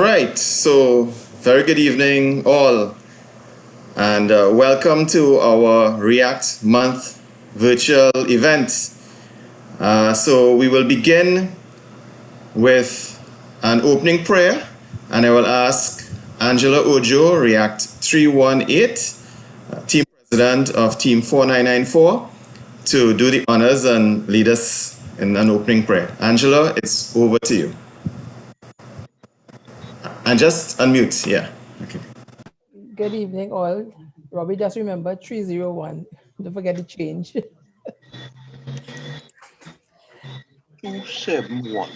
right, so very good evening, all, and welcome to our React Month virtual event. So we will begin with an opening prayer, and I will ask Angela Ojo, React 318, Team President of Team 4994, to do the honors and lead us in an opening prayer. Angela, it's over to you. And just unmute, yeah. Okay. Good evening, all. Robbie, just remember 301. Don't forget to change. 271.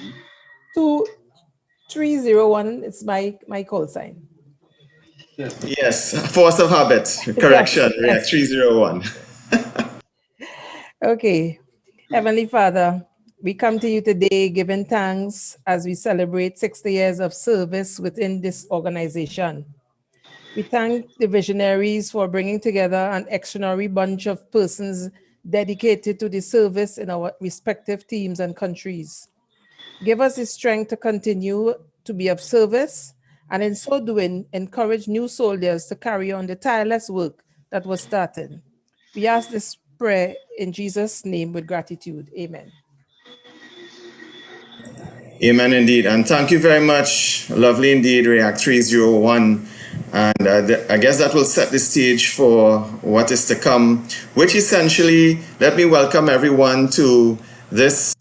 2301. It's my call sign. Yes, force of habit. Correction, React 301. Okay. Heavenly Father, we come to you today giving thanks as we celebrate 60 years of service within this organization. We thank the visionaries for bringing together an extraordinary bunch of persons dedicated to the service in our respective teams and countries. Give us the strength to continue to be of service, and in so doing, encourage new soldiers to carry on the tireless work that was started. We ask this prayer in Jesus' name with gratitude. Amen. Amen indeed. And thank you very much. Lovely indeed, React 301. And I guess that will set the stage for what is to come, which essentially, let me welcome everyone to this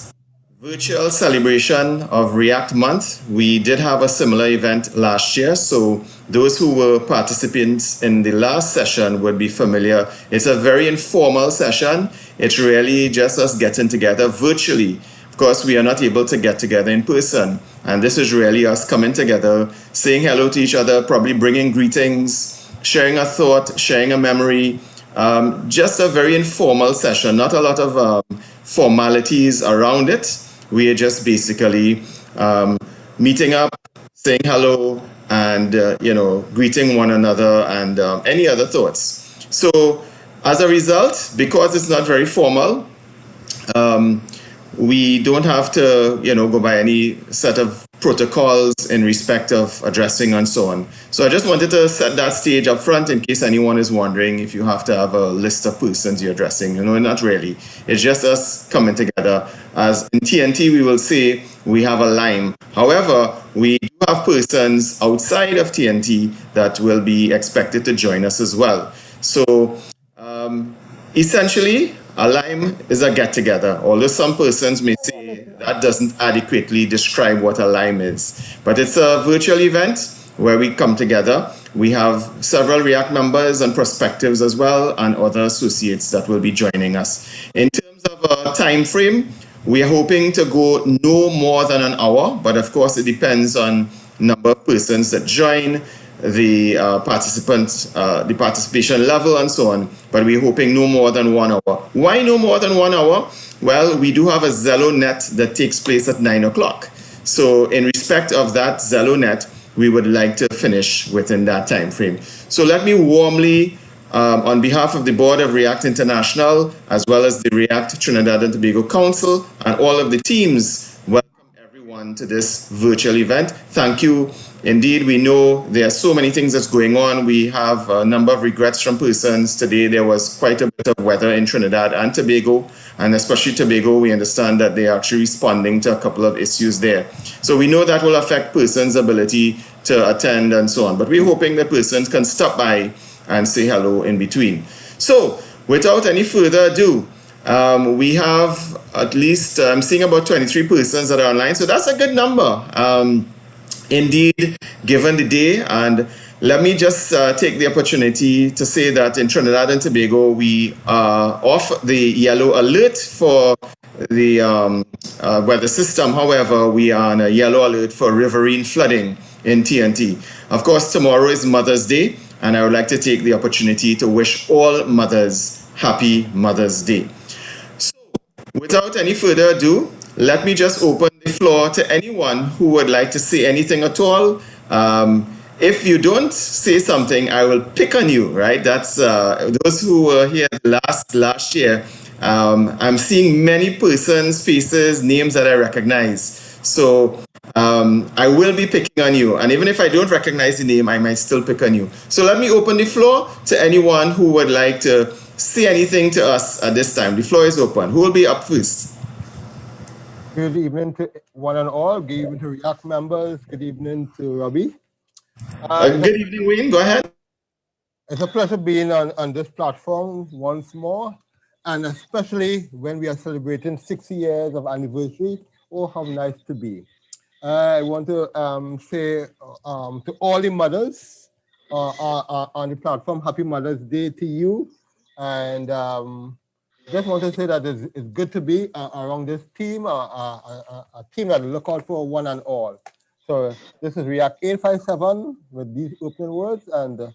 virtual celebration of React Month. We did have a similar event last year, so those who were participants in the last session would be familiar. It's a very informal session. It's really just us getting together virtually. Of course, we are not able to get together in person, and this is really us coming together, saying hello to each other, probably bringing greetings, sharing a thought, sharing a memory. Just a very informal session, not a lot of formalities around it. We are just basically meeting up, saying hello, and greeting one another, and any other thoughts. So as a result, because it's not very formal, we don't have to go by any set of protocols in respect of addressing and so on. So I just wanted to set that stage up front in case anyone is wondering if you have to have a list of persons you're addressing. Not really. It's just us coming together. As in TNT, we will say we have a lime. However, we do have persons outside of TNT that will be expected to join us as well. So essentially, a lime is a get-together, although some persons may say that doesn't adequately describe what a lime is. But it's a virtual event where we come together. We have several React members and prospectives as well, and other associates that will be joining us. In terms of a time frame, we are hoping to go no more than an hour, but of course it depends on number of persons that join, the participation level and so on, but we're hoping no more than 1 hour. Why no more than 1 hour? Well, we do have a Zello net that takes place at 9 o'clock. So in respect of that Zello net, we would like to finish within that time frame. So let me warmly, on behalf of the Board of React International, as well as the React Trinidad and Tobago Council and all of the teams, welcome everyone to this virtual event. Thank you. Indeed, we know there are so many things that's going on. We have a number of regrets from persons. Today, there was quite a bit of weather in Trinidad and Tobago, and especially Tobago, we understand that they are actually responding to a couple of issues there. So we know that will affect persons' ability to attend and so on. But we're hoping that persons can stop by and say hello in between. So without any further ado, we have at least, I'm seeing about 23 persons that are online. So that's a good number. Indeed, given the day. And let me just take the opportunity to say that in Trinidad and Tobago, we are off the yellow alert for the weather system. However, we are on a yellow alert for riverine flooding in TNT. Of course, tomorrow is Mother's Day, and I would like to take the opportunity to wish all mothers happy Mother's Day. So, without any further ado, let me just open the floor to anyone who would like to say anything at all. If you don't say something, I will pick on you, right? That's those who were here last year. I'm seeing many persons, faces, names that I recognize. So I will be picking on you. And even if I don't recognize the name, I might still pick on you. So let me open the floor to anyone who would like to say anything to us at this time. The floor is open. Who will be up first? Good evening to one and all. Good evening to React members. Good evening to Robbie. Good evening, Wayne. Go ahead. It's a pleasure being on this platform once more, and especially when we are celebrating 60 years of anniversary. Oh, how nice to be. I want to say to all the mothers on the platform, Happy Mother's Day to you. And just want to say that it's good to be around this team, a team that look out for one and all. So this is React 857 with these opening words, and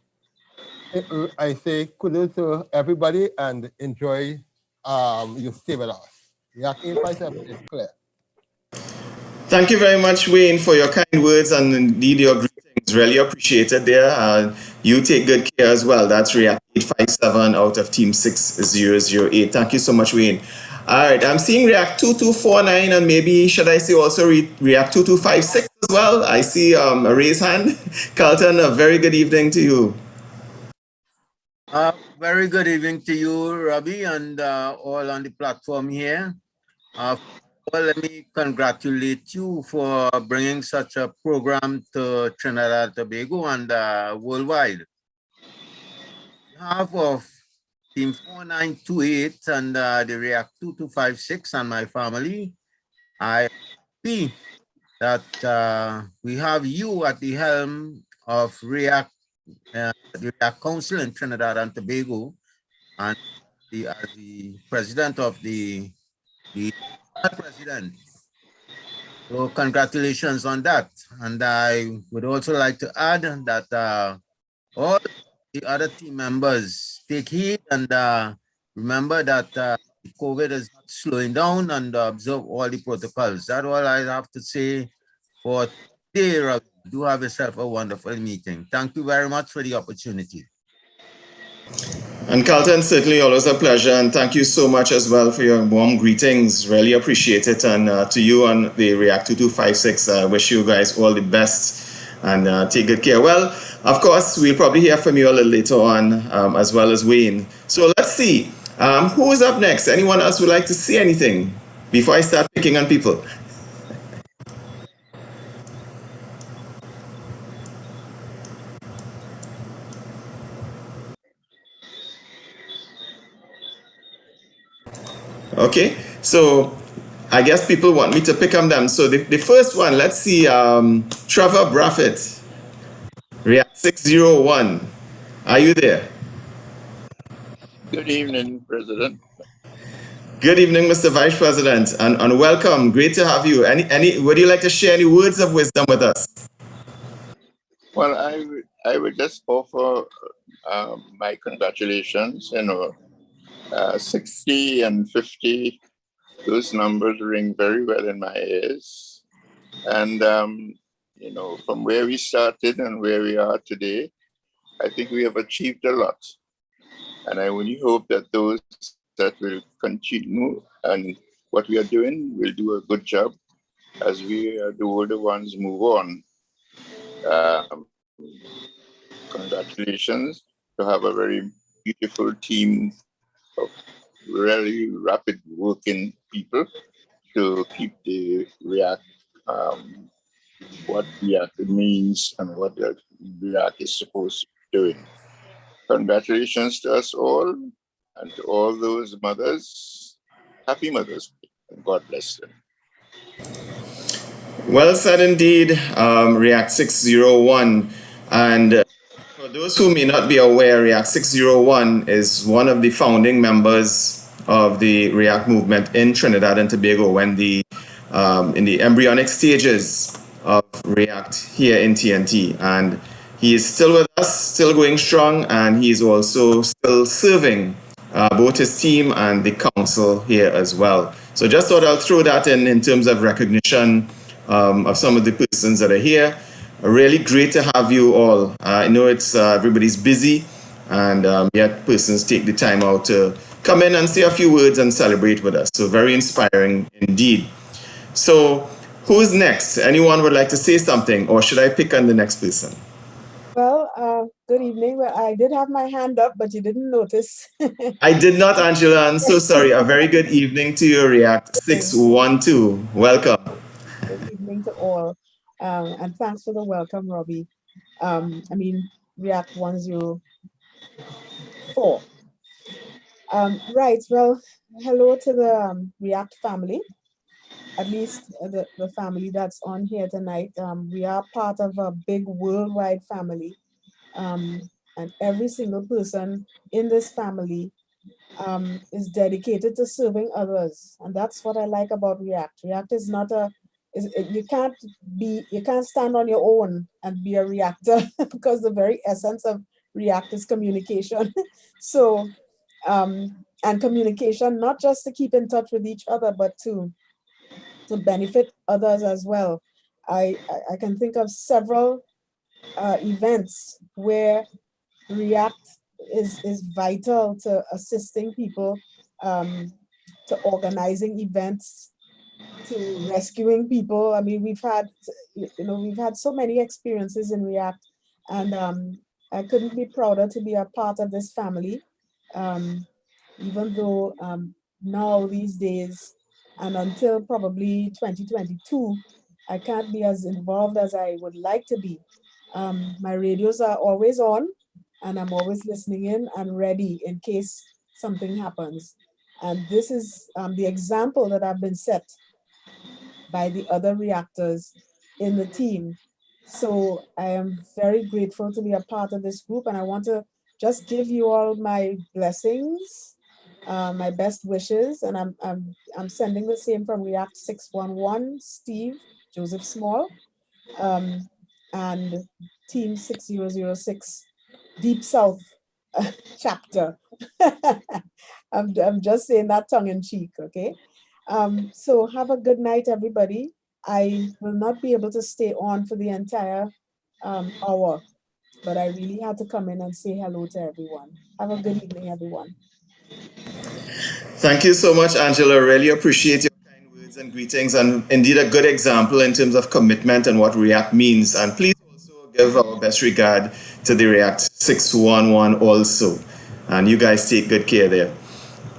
I say kudos to everybody and enjoy your stay with us. React 857 is clear. Thank you very much, Wayne, for your kind words and indeed your greetings. Really appreciated there. You take good care as well. That's React 857 out of Team 6008. Thank you so much, Wayne. All right, I'm seeing React 2249 and maybe, should I say also React 2256 as well? I see a raised hand. Carlton, a very good evening to you. Very good evening to you, Robbie, and all on the platform here. Well, let me congratulate you for bringing such a program to Trinidad and Tobago and worldwide. On behalf of Team 4928 and the React 2256 and my family, I am happy that we have you at the helm of the React Council in Trinidad and Tobago, and as the president of the president. So congratulations on that. And I would also like to add that all the other team members take heed and remember that COVID is not slowing down and observe all the protocols. That's all I have to say for today. Do have yourself a wonderful meeting. Thank you very much for the opportunity. And Carlton, certainly always a pleasure, and thank you so much as well for your warm greetings. Really appreciate it. And to you on the React 2256, I wish you guys all the best and take good care. Well, of course, we'll probably hear from you a little later on, as well as Wayne. So let's see, who is up next? Anyone else would like to say anything before I start picking on people? Okay, so I guess people want me to pick on them. So the first one, let's see, Trevor Braffett, React 601. Are you there? Good evening, President. Good evening, Mr. Vice President, and welcome. Great to have you. Would you like to share any words of wisdom with us? Well, I would just offer my congratulations. 60 and 50, those numbers ring very well in my ears. And, from where we started and where we are today, I think we have achieved a lot. And I only hope that those that will continue and what we are doing will do a good job as we are the older ones move on. Congratulations to have a very beautiful team of really rapid working people to keep the React, what React means and what the React is supposed to be doing. Congratulations to us all and to all those mothers. Happy Mother's Day and God bless them. Well said indeed, React 601. And for those who may not be aware, React 601 is one of the founding members of the React movement in Trinidad and Tobago when in the embryonic stages of React here in TNT. And he is still with us, still going strong, and he is also still serving both his team and the council here as well. So just thought I'll throw that in terms of recognition of some of the persons that are here. Really great to have you all. I know it's everybody's busy, and yet persons take the time out to come in and say a few words and celebrate with us. So very inspiring indeed. So Who's next? Anyone would like to say something, or should I pick on the next person? Well, good evening. Well, I did have my hand up, but you didn't notice. I did not, Angela. I'm so sorry. A very good evening to you, React 612. Welcome. Good evening to all. And thanks for the welcome, Robbie. React 104. Right, well, hello to the React family, at least the family that's on here tonight. We are part of a big worldwide family. And every single person in this family is dedicated to serving others. And that's what I like about React. React is not you can't stand on your own and be a reactor because the very essence of React is communication. So, and communication, not just to keep in touch with each other, but to benefit others as well. I can think of several events where React is vital to assisting people, to organizing events, to rescuing people. I mean, we've had so many experiences in React, and I couldn't be prouder to be a part of this family. Even though now these days, and until probably 2022, I can't be as involved as I would like to be. My radios are always on, and I'm always listening in and ready in case something happens. And this is the example that I've been set by the other reactors in the team. So I am very grateful to be a part of this group, and I want to just give you all my blessings, my best wishes, and I'm sending the same from React 611, Steve, Joseph Small, and Team 6006, Deep South chapter. I'm just saying that tongue in cheek, okay? So have a good night, everybody. I will not be able to stay on for the entire hour, but I really had to come in and say hello to everyone. Have a good evening, everyone. Thank you so much, Angela. Really appreciate your kind words and greetings, and indeed a good example in terms of commitment and what React means. And please also give our best regard to the React 611 also. And you guys take good care there.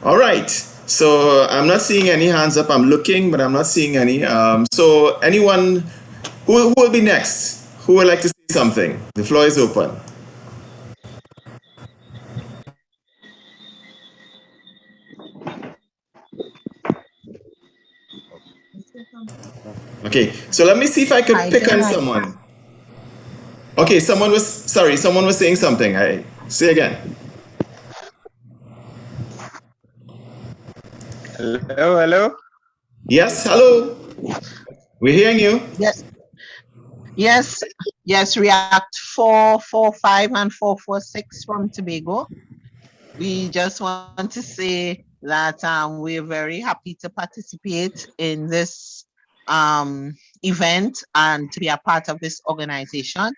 All right. So I'm not seeing any hands up. I'm looking, but I'm not seeing any. So anyone who will be next? Who would like to say something? The floor is open. Okay, so let me see if I could pick on someone. Okay, someone was saying something. I say again. Hello. Yes, hello. We're hearing you. Yes. React 445 and 446 from Tobago. We just want to say that we're very happy to participate in this event and to be a part of this organization.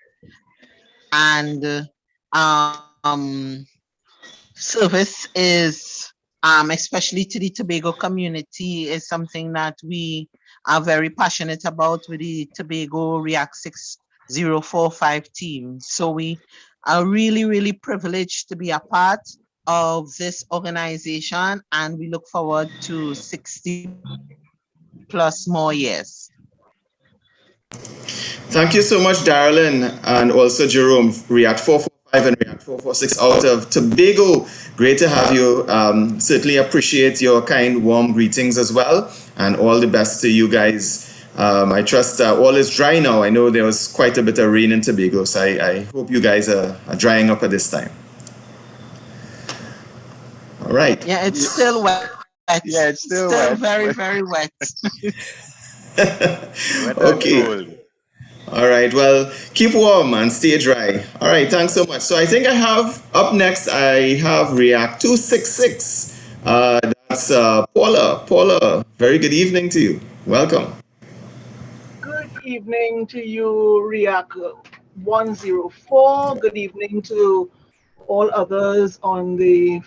And service is, especially to the Tobago community, is something that we are very passionate about with the Tobago React 6045 team. So we are really, really privileged to be a part of this organization, and we look forward to 60 plus more years. Thank you so much, Darylyn, and also Jerome, React 445 and React 446 out of Tobago. Great to have you. Certainly appreciate your kind, warm greetings as well, and all the best to you guys. I trust all is dry now. I know there was quite a bit of rain in Tobago, so I hope you guys are drying up at this time. All right. Yeah, it's still wet. Yeah, it's still wet. Very, very wet. Okay. All right. Well, keep warm and stay dry. All right. Thanks so much. So I think I have up next, I have React 266. That's Paula. Paula, very good evening to you. Welcome. Good evening to you, React 104. Good evening to all others on the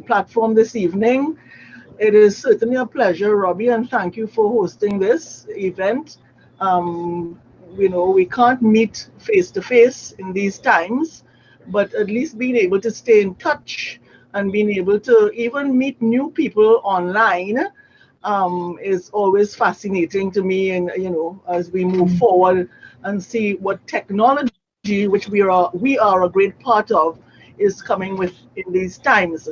platform this evening. It is certainly a pleasure, Robbie, and thank you for hosting this event. Um, we can't meet face to face in these times, but at least being able to stay in touch and being able to even meet new people online is always fascinating to me. And as we move forward and see what technology, which we are a great part of, is coming with in these times.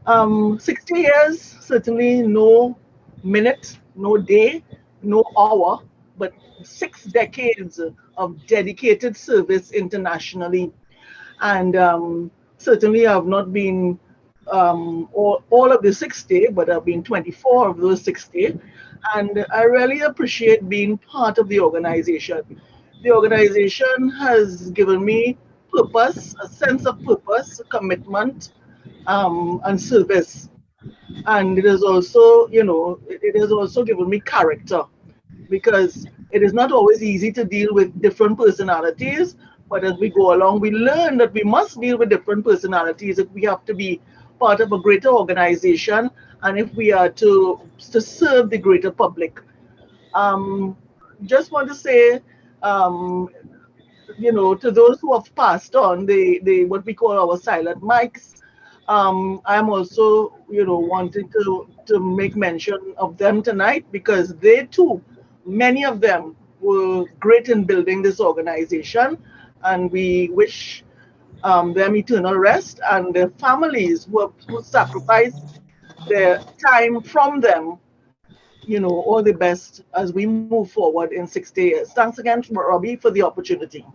60 years, certainly no minute, no day, no hour, but 6 decades of dedicated service internationally. And certainly I've not been all of the 60, but I've been 24 of those 60. And I really appreciate being part of the organization. The organization has given me purpose, a sense of purpose, commitment, and service. And it is also, it has also given me character, because it is not always easy to deal with different personalities. But as we go along, we learn that we must deal with different personalities if we have to be part of a greater organization and if we are to serve the greater public. Um, just want to say, um, to those who have passed on, the what we call our silent mics. I'm also, wanting to make mention of them tonight, because they too, many of them were great in building this organization, and we wish them eternal rest, and their families who sacrificed their time from them, all the best as we move forward in 60 years. Thanks again, Robbie, for the opportunity.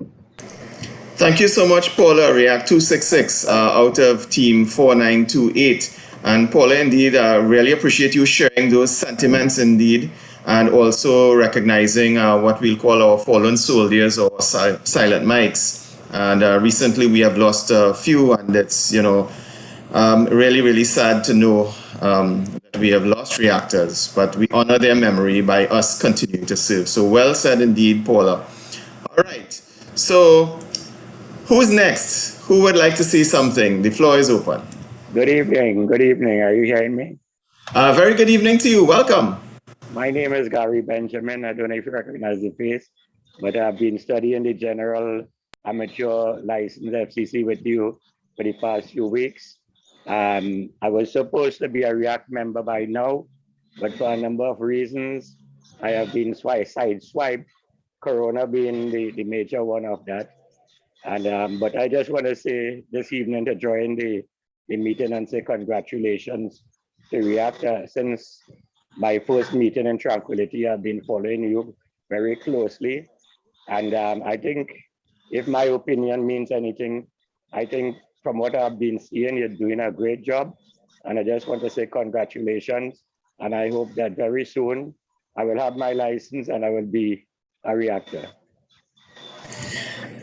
Thank you so much, Paula. React 266 out of team 4928. And Paula, indeed, really appreciate you sharing those sentiments indeed, and also recognizing what we'll call our fallen soldiers or silent mics. And recently we have lost a few, and it's, really, really sad to know that we have lost reactors, but we honor their memory by us continuing to serve. So well said indeed, Paula. All right. So who's next? Who would like to say something? The floor is open. Good evening. Good evening. Are you hearing me? Very good evening to you. Welcome. My name is Gary Benjamin. I don't know if you recognize the face, but I've been studying the general amateur license FCC with you for the past few weeks. I was supposed to be a REACT member by now, but for a number of reasons, I have been sideswiped, Corona being the major one of that. And but I just want to say this evening to join the meeting and say congratulations to REACT. Since my first meeting in Tranquility, I've been following you very closely. And I think if my opinion means anything, I think from what I've been seeing, you're doing a great job. And I just want to say congratulations. And I hope that very soon I will have my license and I will be a reactor.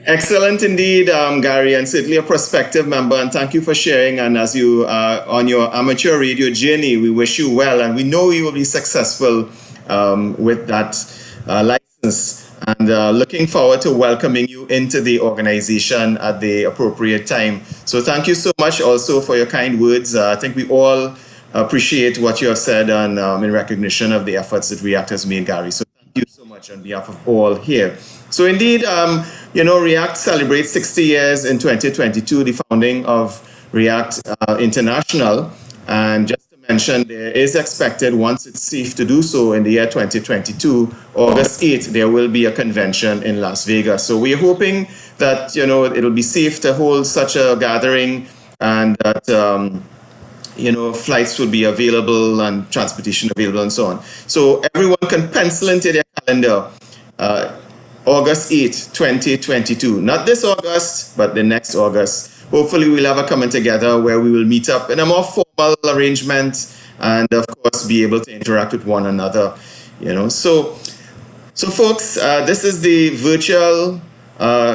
Excellent indeed, Gary, and certainly a prospective member. And thank you for sharing. And as you are on your amateur radio journey, we wish you well, and we know you will be successful with that license. And looking forward to welcoming you into the organization at the appropriate time. So thank you so much also for your kind words. I think we all appreciate what you have said, and in recognition of the efforts that REACT has made, Gary. So thank you so much on behalf of all here. So indeed, REACT celebrates 60 years in 2022, the founding of REACT International. And just to mention, there is expected, once it's safe to do so, in the year 2022, August 8th, there will be a convention in Las Vegas. So we're hoping that, it'll be safe to hold such a gathering, and that, flights will be available and transportation available and so on. So everyone can pencil into their calendar August 8th, 2022. Not this August, but the next August. Hopefully we'll have a coming together where we will meet up in a more formal arrangement, and of course be able to interact with one another. So folks, this is the virtual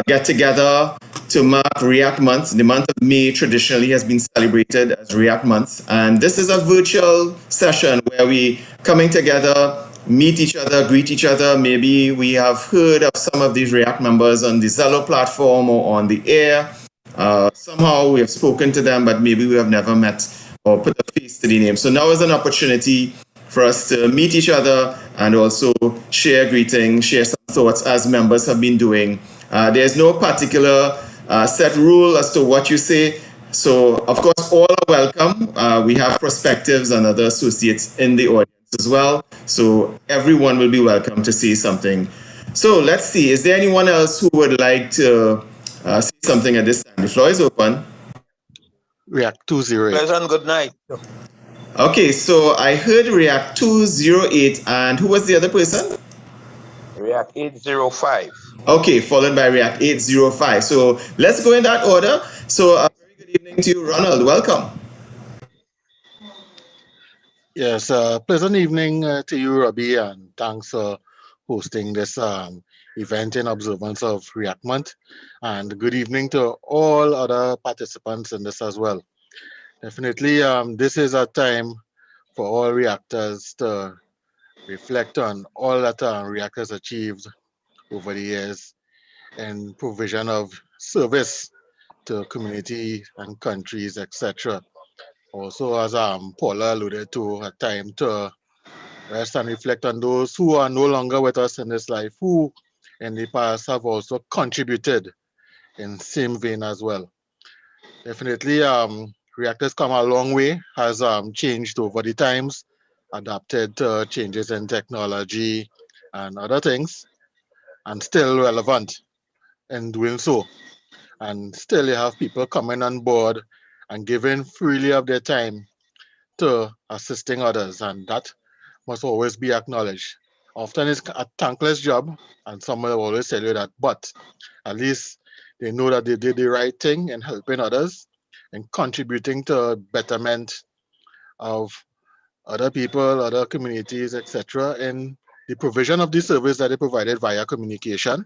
get-together to mark REACT Month. The month of May traditionally has been celebrated as REACT Month, and this is a virtual session where we coming together, meet each other, greet each other. Maybe we have heard of some of these REACT members on the Zello platform or on the air. Somehow we have spoken to them, but maybe we have never met or put a face to the name. So now is an opportunity for us to meet each other and also share greetings, share some thoughts as members have been doing. There's no particular set rule as to what you say. So, of course, all are welcome. We have prospectives and other associates in the audience as well. So, everyone will be welcome to say something. So, let's see. Is there anyone else who would like to say something at this time? The floor is open. React 208. Pleasant good night. Okay, so I heard React 208, and who was the other person? React 805. Okay, followed by React 805. So let's go in that order. So a very good evening to you, Ronald. Welcome. Yes, pleasant evening to you, Robbie, and thanks for hosting this event in observance of React Month. And good evening to all other participants in this as well. Definitely, this is a time for all reactors to reflect on all that reactors achieved over the years in provision of service to community and countries, etc. Also, as Paula alluded to, a time to rest and reflect on those who are no longer with us in this life, who in the past have also contributed in same vein as well. Definitely, reactors come a long way, has changed over the times, adapted to changes in technology and other things, and still relevant in doing so. And still you have people coming on board and giving freely of their time to assisting others, and that must always be acknowledged. Often it's a thankless job, and someone will always tell you that, but at least they know that they did the right thing in helping others and contributing to betterment of other people, other communities, etc., in the provision of the service that they provided via communication.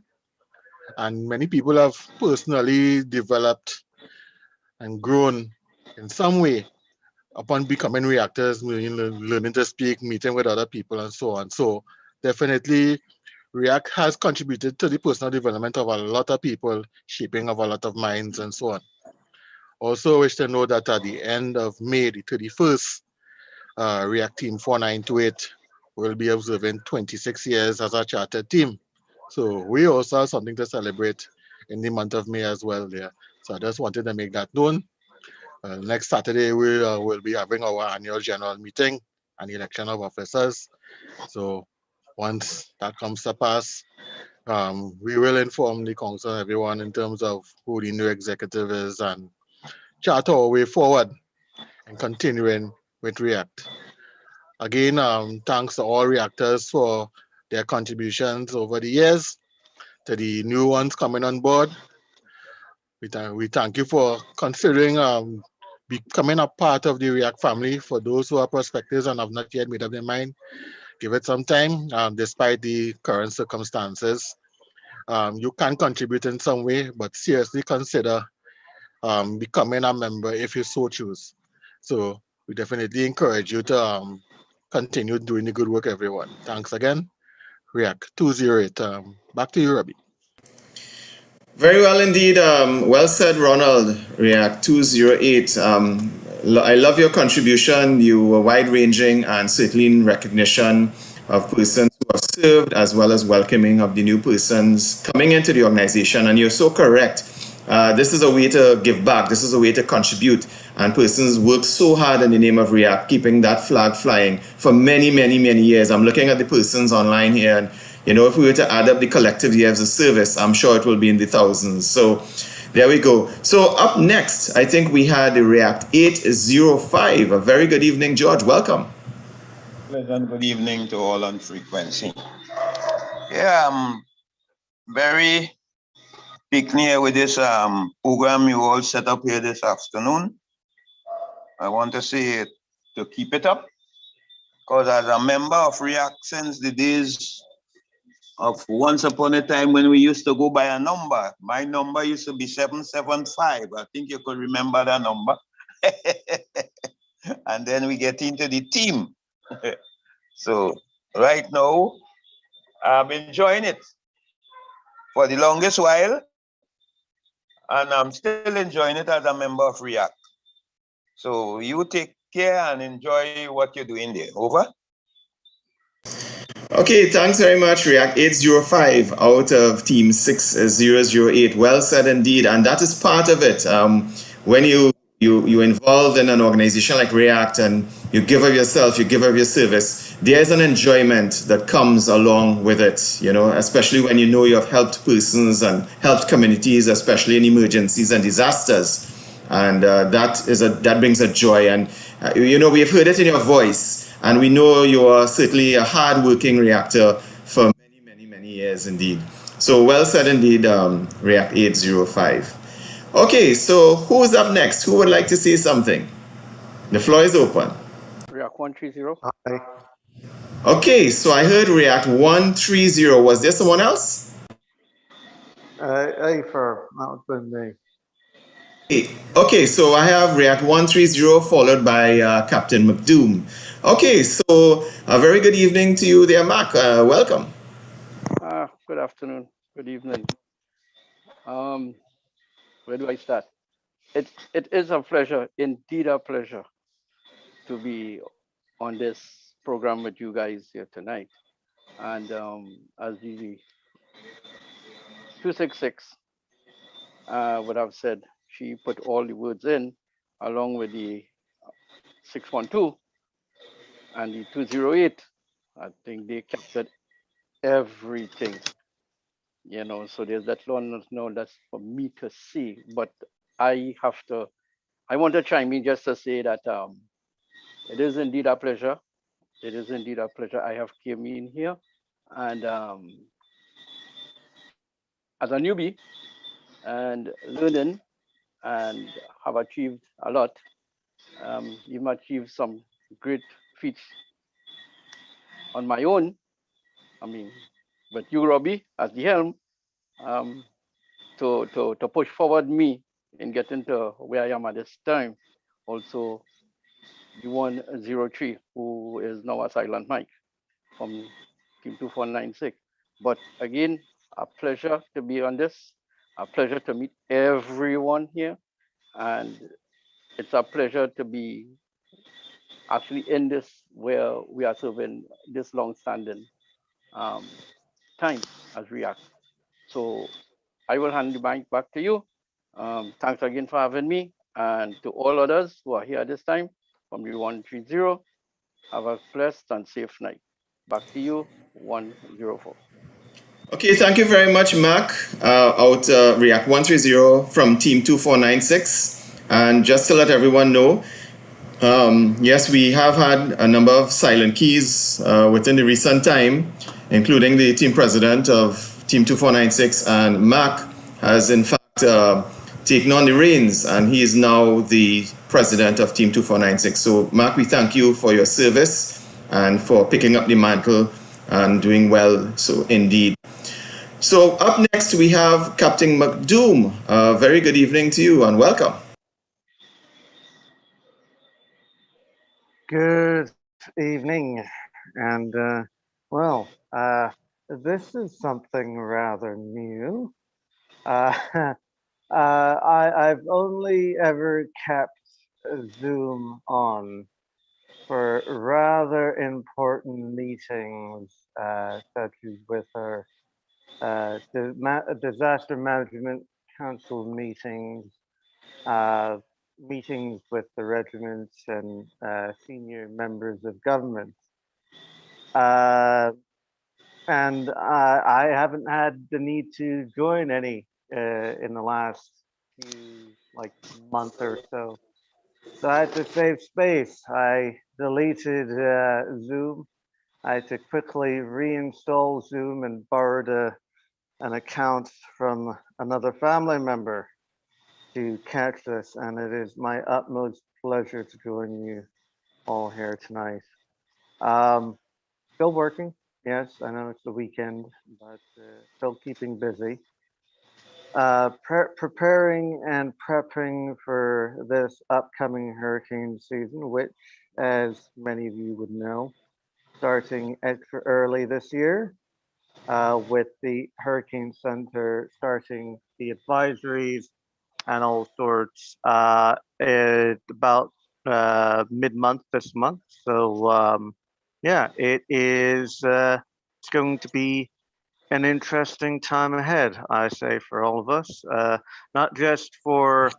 And many people have personally developed and grown in some way upon becoming reactors, learning to speak, meeting with other people, and so on. So definitely, React has contributed to the personal development of a lot of people, shaping of a lot of minds, and so on. Also wish to know that at the end of May, the 31st, React Team 4928 will be observing 26 years as a chartered team. So we also have something to celebrate in the month of May as well there. So I just wanted to make that known. Next Saturday, we will be having our annual general meeting and election of officers. So once that comes to pass, we will inform the council and everyone in terms of who the new executive is and chart our way forward and continuing with React. Again, thanks to all reactors for their contributions over the years, to the new ones coming on board. We thank you for considering becoming a part of the React family. For those who are prospectors and have not yet made up their mind, give it some time, despite the current circumstances. You can contribute in some way, but seriously consider becoming a member if you so choose. So we definitely encourage you to continue doing the good work, everyone. Thanks again. React 208. Back to you, Robbie. Very well indeed. Well said, Ronald. React 208. I love your contribution. You were wide ranging and certainly in recognition of persons who have served as well as welcoming of the new persons coming into the organization. And you're so correct. This is a way to give back. This is a way to contribute. And persons work so hard in the name of React, keeping that flag flying for many, many, many years. I'm looking at the persons online here, and you know, if we were to add up the collective years of service, I'm sure it will be in the thousands. So there we go. So up next, I think we had the React 805. A very good evening, George. Welcome. Pleasant good evening to all on frequency. Yeah, I'm very picnic here with this program you all set up here this afternoon. I want to say to keep it up, because as a member of React since the days of once upon a time when we used to go by a number. My number used to be 775. I think you could remember that number. And then we get into the team. So right now, I'm enjoying it for the longest while. And I'm still enjoying it as a member of React. So you take care and enjoy what you're doing there. Over. Okay, thanks very much, React 805 out of Team 6008. Well said indeed, and that is part of it. When you involved in an organization like React and you give of yourself, you give of your service, there's an enjoyment that comes along with it, you know, especially when you know you have helped persons and helped communities, especially in emergencies and disasters. And that brings a joy. And, you know, we've heard it in your voice. And we know you are certainly a hard-working reactor for many, many, many years indeed. So well said indeed, React 805. Okay, so who's up next? Who would like to say something? The floor is open. React 130. Hi. Okay, so I heard React 130. Was there someone else? For that would been me. Okay, so I have React 130 followed by Captain McDoom. Okay, so a very good evening to you there, Mark. Welcome. Good afternoon, good evening. Where do I start? It is a pleasure, indeed a pleasure, to be on this program with you guys here tonight. And as the 266 would have said, she put all the words in, along with the 612 and the 208. I think they captured everything, you know, so there's that one, no, that's for me to see, but I want to chime in just to say that it is indeed a pleasure. It is indeed a pleasure. I have came in here and as a newbie and learning and have achieved a lot. Even achieved some great feats on my own. I mean, with you, Robbie, as the helm, to push forward me in getting to where I am at this time. Also, the 103, who is now a silent Mike from Team 2496. But again, a pleasure to be on this, a pleasure to meet everyone here. And it's a pleasure to be actually in this where we are serving this long-standing time as React. So I will hand the mic back to you. Thanks again for having me, and to all others who are here this time from the 130. Have a blessed and safe night. Back to you, 104. Okay, thank you very much, Mark, out React 130 from Team 2496. And just to let everyone know, yes, we have had a number of silent keys within the recent time, including the team president of Team 2496, and Mark has in fact taken on the reins, and he is now the president of Team 2496. So, Mark, we thank you for your service and for picking up the mantle and doing well, so indeed. So up next we have Captain McDoom. Very good evening to you and welcome. Good evening, and this is something rather new. I've only ever kept Zoom on for rather important meetings, such as with our disaster management council meetings, meetings with the regiments and senior members of government. And I haven't had the need to join any in the last few month or so. So I had to save space. I deleted Zoom. I had to quickly reinstall Zoom and borrowed an account from another family member to catch this, and it is my utmost pleasure to join you all here tonight. Still working, yes, I know it's the weekend, but still keeping busy. Preparing and prepping for this upcoming hurricane season, which, as many of you would know, starting extra early this year, with the Hurricane Center starting the advisories and all sorts about mid-month this month. So yeah, it's going to be an interesting time ahead, I say, for all of us, not just for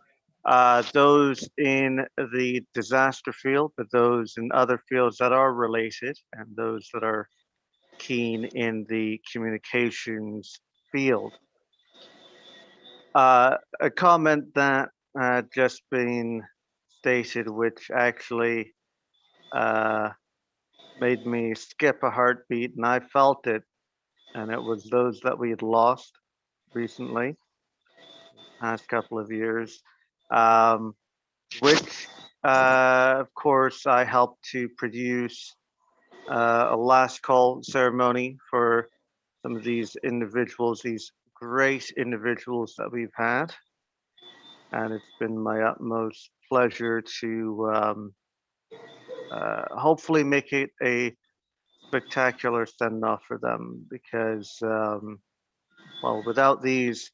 those in the disaster field, but those in other fields that are related and those that are keen in the communications field. A comment that had just been stated, which actually made me skip a heartbeat, and I felt it, and it was those that we had lost recently, past couple of years, which, of course, I helped to produce a last call ceremony for some of these individuals, these great individuals that we've had. And it's been my utmost pleasure to hopefully make it a spectacular send off for them because, well, without these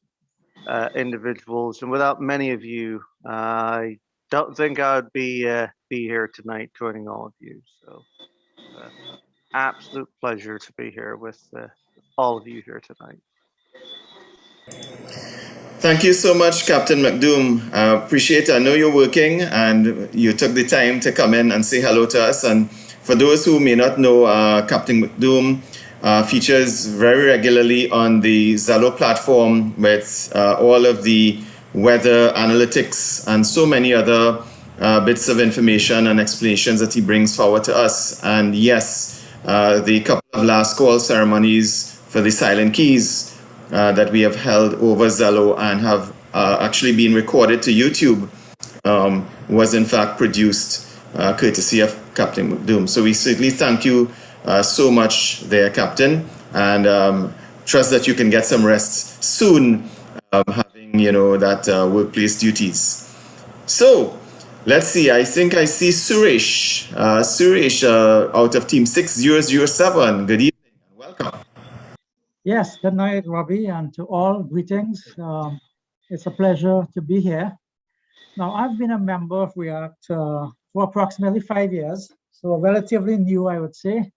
individuals and without many of you, I don't think I'd be here tonight joining all of you. So, absolute pleasure to be here with all of you here tonight. Thank you so much, Captain McDoom. Appreciate it. I know you're working and you took the time to come in and say hello to us. And for those who may not know, Captain McDoom features very regularly on the Zello platform with all of the weather analytics and so many other bits of information and explanations that he brings forward to us. And yes, the couple of last call ceremonies for the silent keys that we have held over Zello and have actually been recorded to YouTube was in fact produced courtesy of Captain McDoom. So we certainly thank you so much there, Captain, and trust that you can get some rest soon, having, that workplace duties. So let's see, I think I see Suresh. Suresh out of Team 6007. Good evening and welcome. Yes, good night, Robbie, and to all, greetings. It's a pleasure to be here. Now, I've been a member of REACT for approximately 5 years, so relatively new, I would say.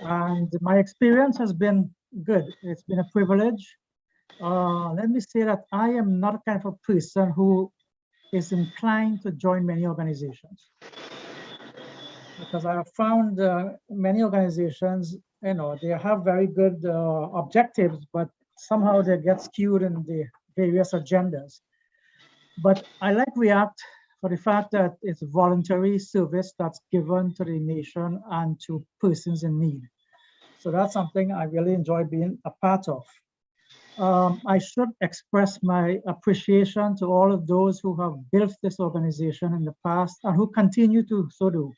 And my experience has been good. It's been a privilege. Let me say that I am not a kind of a person who is inclined to join many organizations. Because I have found many organizations, they have very good objectives, but somehow they get skewed in the various agendas. But I like REACT for the fact that it's voluntary service that's given to the nation and to persons in need. So that's something I really enjoy being a part of. I should express my appreciation to all of those who have built this organization in the past and who continue to so do.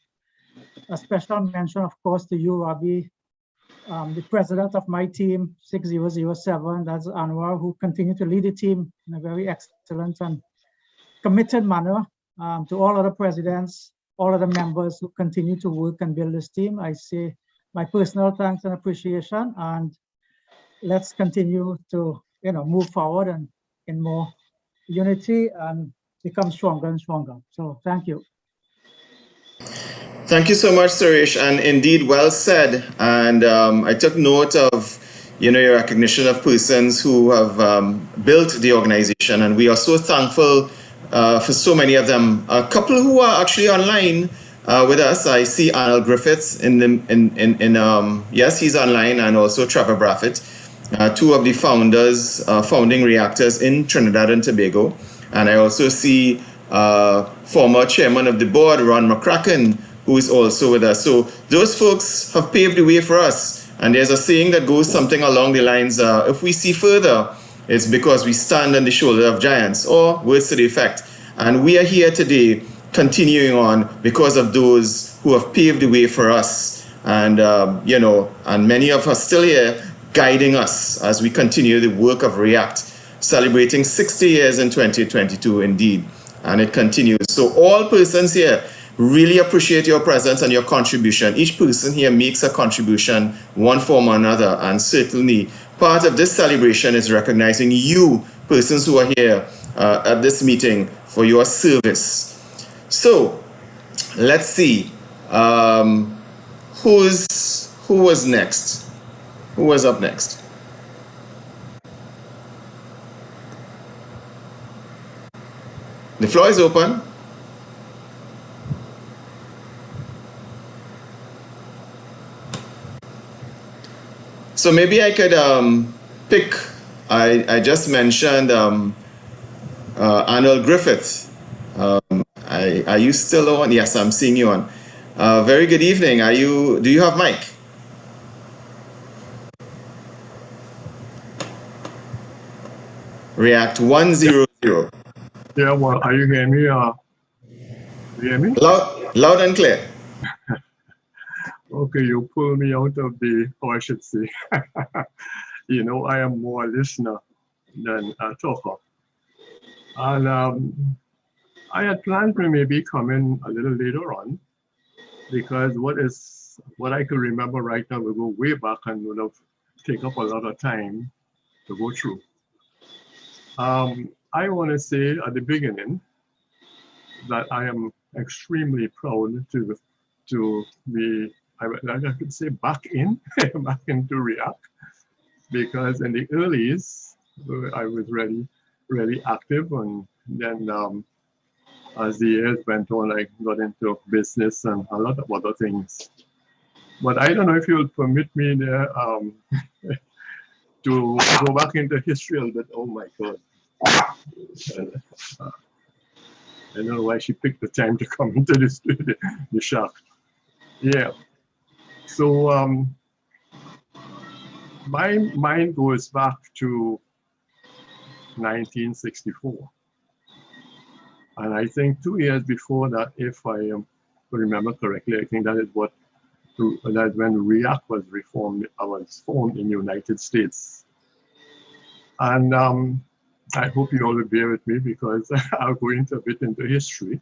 A special mention, of course, to you, Robbie, the president of my team, 6007, that's Anwar, who continue to lead the team in a very excellent and committed manner. To all other presidents, all other members who continue to work and build this team, I say my personal thanks and appreciation, and let's continue to move forward and in more unity and become stronger and stronger. So thank you. Thank you so much, Suresh, and indeed, well said. And I took note of, your recognition of persons who have built the organization, and we are so thankful for so many of them. A couple who are actually online with us. I see Arnold Griffiths yes, he's online, and also Trevor Braffett, two of the founding reactors in Trinidad and Tobago. And I also see former chairman of the board, Ron McCracken, who is also with us. So those folks have paved the way for us. And there's a saying that goes something along the lines, if we see further, it's because we stand on the shoulder of giants, or words to the effect. And we are here today continuing on because of those who have paved the way for us. And, and many of us still here guiding us as we continue the work of REACT, celebrating 60 years in 2022 indeed. And it continues. So all persons here, really appreciate your presence and your contribution. Each person here makes a contribution, one form or another, and certainly part of this celebration is recognizing you, persons who are here at this meeting, for your service. So let's see. Who was next? Who was up next? The floor is open. So maybe I could pick. I just mentioned Arnold Griffith. Are you still on? Yes, I'm seeing you on. Very good evening. Do you have mic? React 100. Yeah, well, are you hearing me? You hear me? Loud and clear. Okay, you pull me out of the, or I should say, you know, I am more a listener than a talker. And I had planned to maybe come in a little later on, because what I could remember right now will go way back and would have taken up a lot of time to go through. I want to say at the beginning that I am extremely proud to be, I could say, back into React, because in the earlies I was really active, and then as the years went on, I got into business and a lot of other things. But I don't know if you'll permit me there to go back into history a little bit. Oh my God. I don't know why she picked the time to come into the shop. Yeah. So my mind goes back to 1964. And I think 2 years before that, if I remember correctly, I think that is when React was formed in the United States. And I hope you all will bear with me, because I'll go into a bit into history.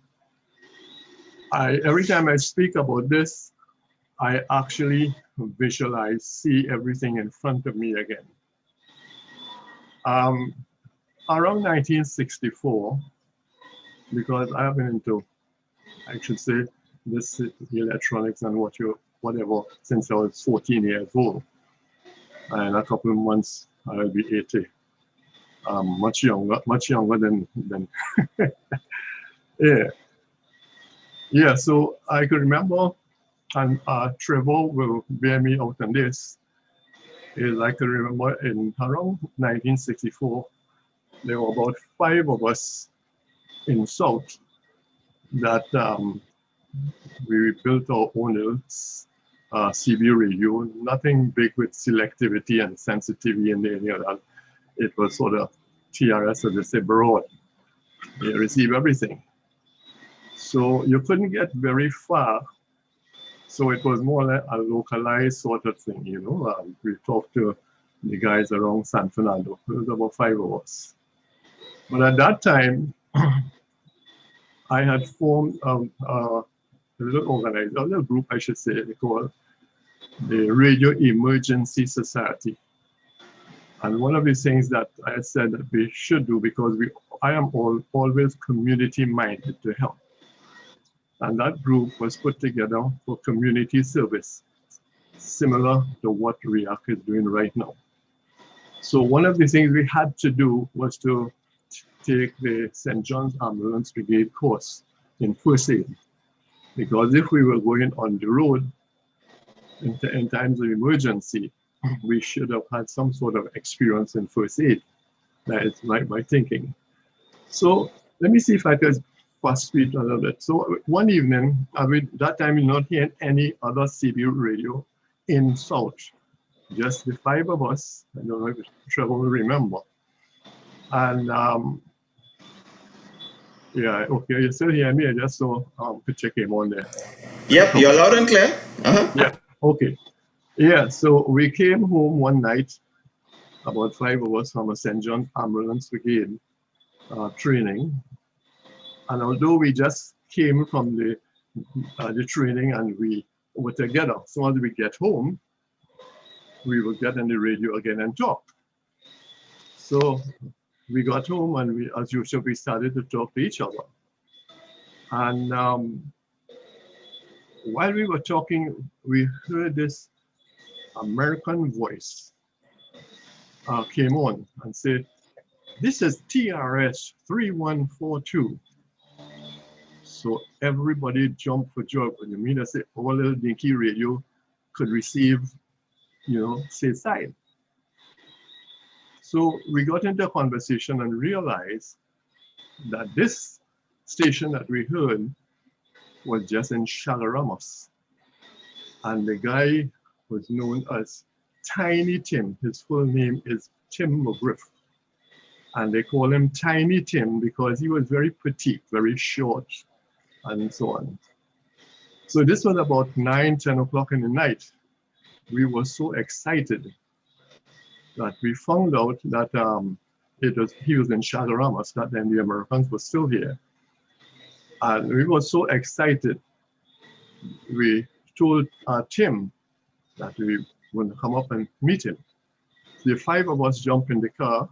Every time I speak about this, I actually visualize, see everything in front of me again. Around 1964, because I have been into, I should say, this electronics and whatever since I was 14 years old. And a couple of months I'll be 80. Much younger than yeah. So I could remember, and Trevor will bear me out on this, is I could remember in around 1964, there were about 5 of us in South that we built our own CB radio, nothing big with selectivity and sensitivity and any of that. It was sort of TRS, as they say, broad. They receive everything. So you couldn't get very far. So it was more like a localized sort of thing, you know. We talked to the guys around San Fernando. There was about 5 of us. But at that time, I had formed a little group, I should say, they call the Radio Emergency Society. And one of the things that I said that we should do, because I am always community minded to help. And that group was put together for community service, similar to what React is doing right now. So one of the things we had to do was to take the St. John's Ambulance Brigade course in first aid. Because if we were going on the road in times of emergency, we should have had some sort of experience in first aid. That is my thinking. So let me see if I could fast speed a little bit. So one evening, that time we not hearing any other CB radio in South, just the 5 of us. I don't know if Trevor will remember. And yeah, okay, you still hear me? I just saw picture came on there. Yep, you're loud and clear. Yeah, okay. Yeah, so we came home one night, about 5 of us from a St. John's Ambulance Brigade training. And although we just came from the training and we were together, so as we get home, we would get on the radio again and talk. So we got home and as usual, we started to talk to each other. And while we were talking, we heard this American voice came on and said, "This is TRS 3142. So everybody jumped for joy. When you mean I say all little dinky radio could receive, stateside. So we got into a conversation and realized that this station that we heard was just in Chaguaramas. And the guy was known as Tiny Tim. His full name is Tim McGriff. And they call him Tiny Tim because he was very petite, very short, and so on. So this was about 9, 10 o'clock in the night. We were so excited that we found out that he was in Chaguaramas, that then the Americans were still here. And we were so excited, we told Tim that we would come up and meet him. The 5 of us jumped in the car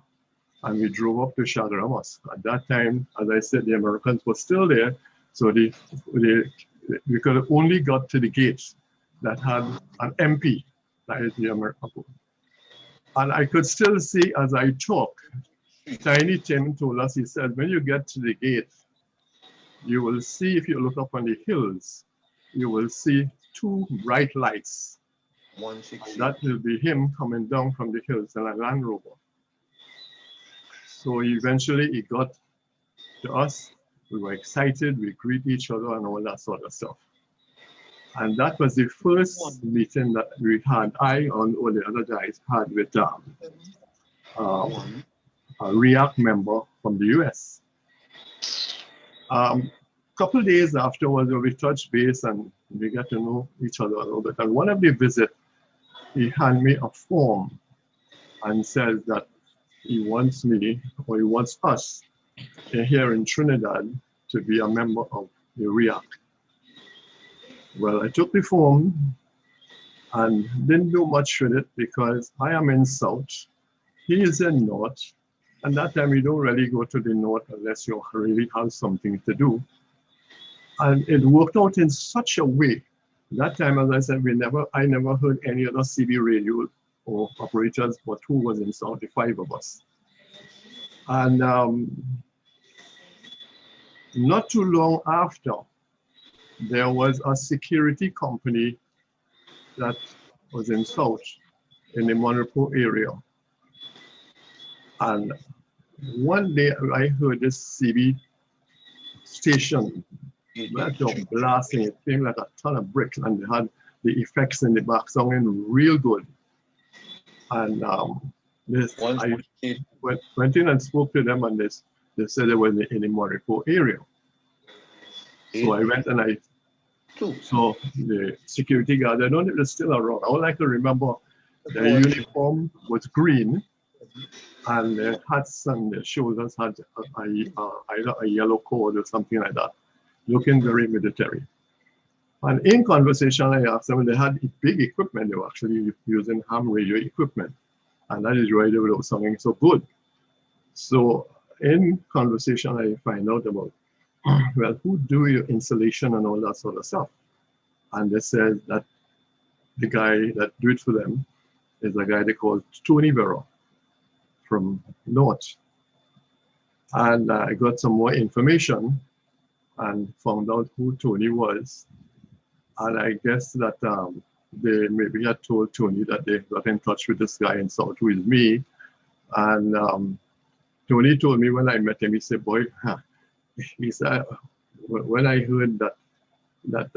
and we drove up to Chaguaramas. At that time, as I said, the Americans were still there, so we could have only got to the gate that had an MP, that is the American. And I could still see as I talk, Tiny Tim told us, he said, when you get to the gate, you will see, if you look up on the hills, you will see 2 bright lights. 160. That will be him coming down from the hills in a Land Rover. So eventually he got to us. We were excited, we greet each other and all that sort of stuff. And that was the first meeting that we had, I and all the other guys had with a REACT member from the US. Couple of days afterwards, we touched base and we got to know each other a little bit. And one of the visits, he handed me a form and says that he wants me, or he wants us here in Trinidad to be a member of the REACT. Well, I took the form and didn't do much with it because I am in South, he is in North, and that time you don't really go to the North unless you really have something to do. And it worked out in such a way. That time, as I said, I never heard any other CB radio or operators, but who was in South, the 5 of us. And not too long after, there was a security company that was in South, in the Monroe area. And one day I heard this CB station that was blasting, it came like a ton of bricks, and they had the effects in the back sounding real good. And I went in and spoke to them, and they said they were in the Monroe area. So I went and so the security guard, I don't know if they're still around. All I can remember, their uniform was green, and their hats and their shoulders had either a yellow cord or something like that, looking very military. And in conversation, I asked them, they had big equipment. They were actually using ham radio equipment, and that is why they were sounding so good. So in conversation, I find out about, well, who do your installation and all that sort of stuff? And they said that the guy that do it for them is a guy they call Tony Vera from North. And I got some more information and found out who Tony was. And I guess that they maybe had told Tony that they got in touch with this guy in South, who is me. And Tony told me when I met him, he said, boy, he said, when I heard that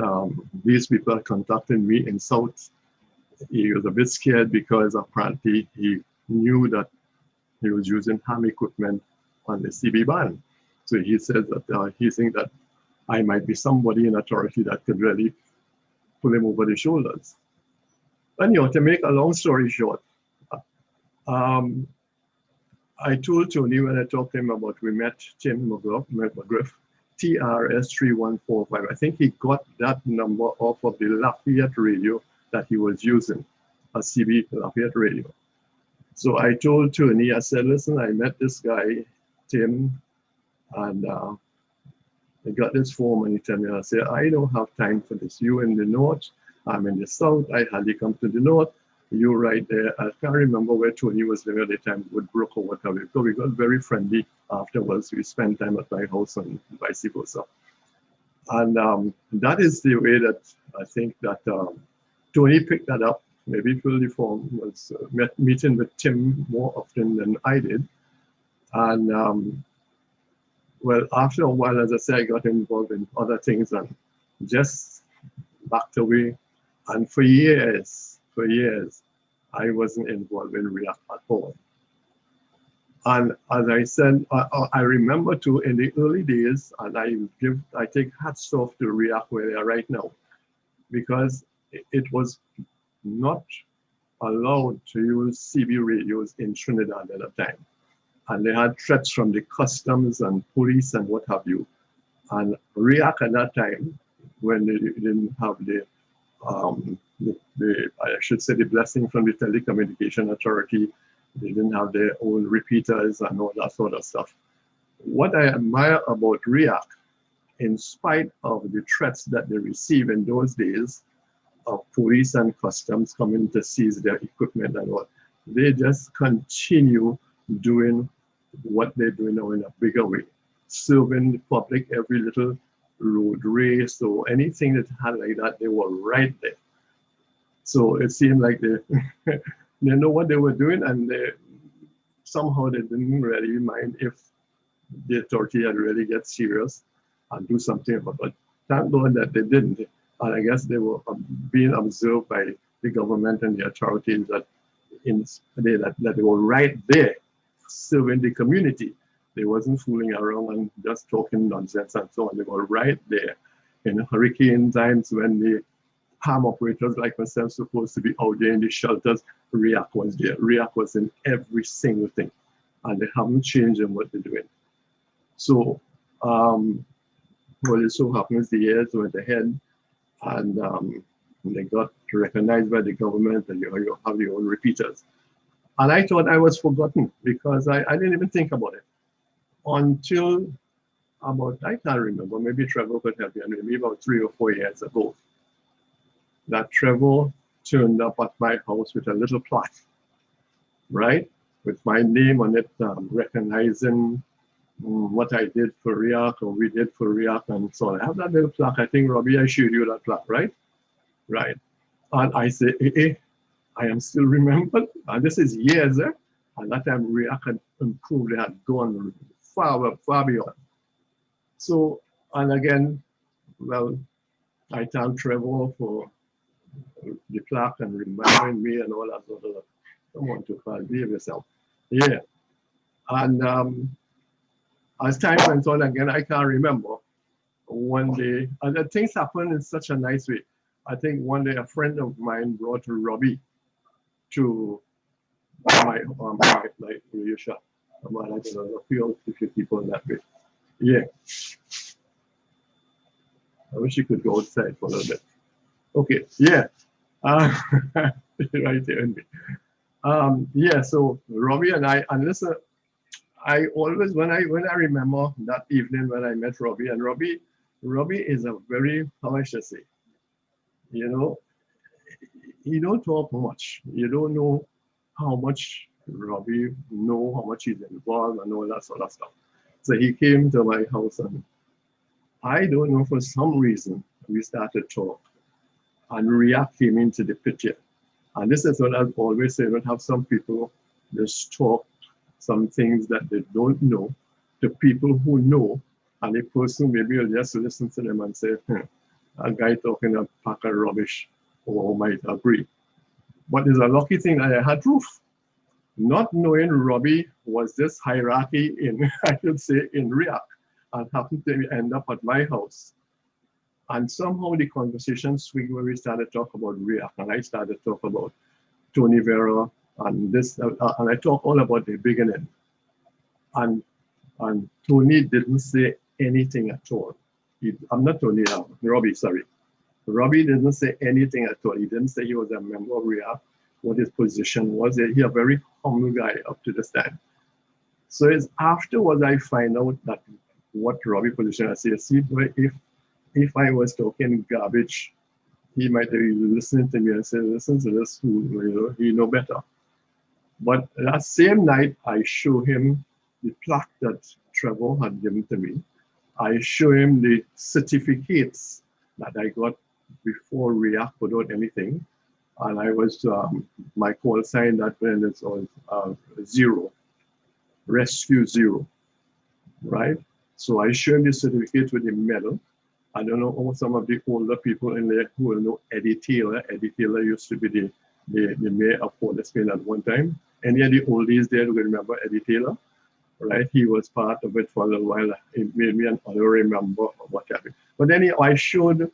these people are contacting me in South, he was a bit scared because apparently he knew that he was using ham equipment on the CB band. So he said that he thinks that I might be somebody in authority that could really pull him over the shoulders. And to make a long story short, I told Tony when I talked to him about, we met Tim McGriff, TRS 3145. I think he got that number off of the Lafayette radio that he was using, a CB Lafayette radio. So I told Tony, I said, listen, I met this guy, Tim, and I got this form and he tell me, I say, I don't have time for this. You in the north, I'm in the south. I hardly come to the north. You right there. I can't remember where Tony was living at the time, Woodbrook or whatever. So we got very friendly afterwards. We spent time at my house and vice versa. And that is the way that I think that Tony picked that up. Maybe Phil DeForm was meeting with Tim more often than I did. And well, after a while, as I said, I got involved in other things and just backed away. And for years, I wasn't involved in React at all. And as I said, I remember too in the early days, and I take hats off to React where they are right now, because it was not allowed to use CB radios in Trinidad at the time. And they had threats from the customs and police and what have you. And React at that time, when they didn't have I should say the blessing from the Telecommunication Authority, they didn't have their own repeaters and all that sort of stuff. What I admire about React, in spite of the threats that they receive in those days of police and customs coming to seize their equipment and all, they just continue doing what they're doing now in a bigger way, serving the public every little road race or anything that had like that, they were right there. So it seemed like they they know what they were doing, and somehow they didn't really mind if the authority had really get serious and do something about it. Thank God that they didn't. And I guess they were being observed by the government and the authorities that they were right there serving the community. They wasn't fooling around and just talking nonsense and so on. They were right there. In hurricane times when the farm operators like myself supposed to be out there in the shelters, React was there. React was in every single thing. And they haven't changed in what they're doing. So, well, it so happens the years went ahead and they got recognized by the government and you have your own repeaters. And I thought I was forgotten because I didn't even think about it until about, I can't remember, maybe Trevor could help me, maybe about 3 or 4 years ago, that Trevor turned up at my house with a little plaque, right? With my name on it, recognizing what I did for React or we did for React and so on. I have that little plaque. I think, Robbie, I showed you that plaque, right? Right. And I say, I am still remembered. And this is years, and that time React had improved, they had gone far beyond. So, and again, well, I thank Trevor for the plaque and reminding me and all that sort of stuff. Come on, to behave yourself. Yeah. And as time went on, again, I can't remember. One day, and things happened in such a nice way. I think one day a friend of mine brought Robbie to my radio shop. I don't know, a few people in that way. Yeah. I wish you could go outside for a little bit. Okay, yeah. Right there. Yeah, so Robbie and I, and listen, I always, when I remember that evening when I met Robbie, and Robbie is a very, how I should say, you know, he don't talk much. You don't know how much Robbie know, how much he's involved and all that sort of stuff. So he came to my house and I don't know, for some reason, we started talk and React came into the picture. And this is what I've always said, we'll have some people just talk some things that they don't know to people who know, and the person maybe will just listen to them and say, a guy talking a pack of rubbish, or might agree. But it's a lucky thing that I had proof. Not knowing Robbie was this hierarchy in, I should say, in React, and happened to end up at my house. And somehow the conversation swing where we started to talk about React, and I started to talk about Tony Vera and this, and I talk all about the beginning. And Tony didn't say anything at all. I'm not Tony, Robbie, sorry. Robbie didn't say anything at all. He didn't say he was a member of React, what his position was. He's a very humble guy up to this time. So it's afterwards I find out that what Robbie position. I say, see, if I was talking garbage, he might be listening to me and say, listen to this fool, you know, he know better. But that same night, I show him the plaque that Trevor had given to me. I show him the certificates that I got before React without anything. And I was, my call sign that when it's on 0, rescue 0, right? So I show him the certificate with the medal. I don't know some of the older people in there who will know Eddie Taylor. Eddie Taylor used to be the mayor of Port of Spain at one time. Any of the oldies there will remember Eddie Taylor, right? He was part of it for a little while. It made me an honorary member or whatever. But then I showed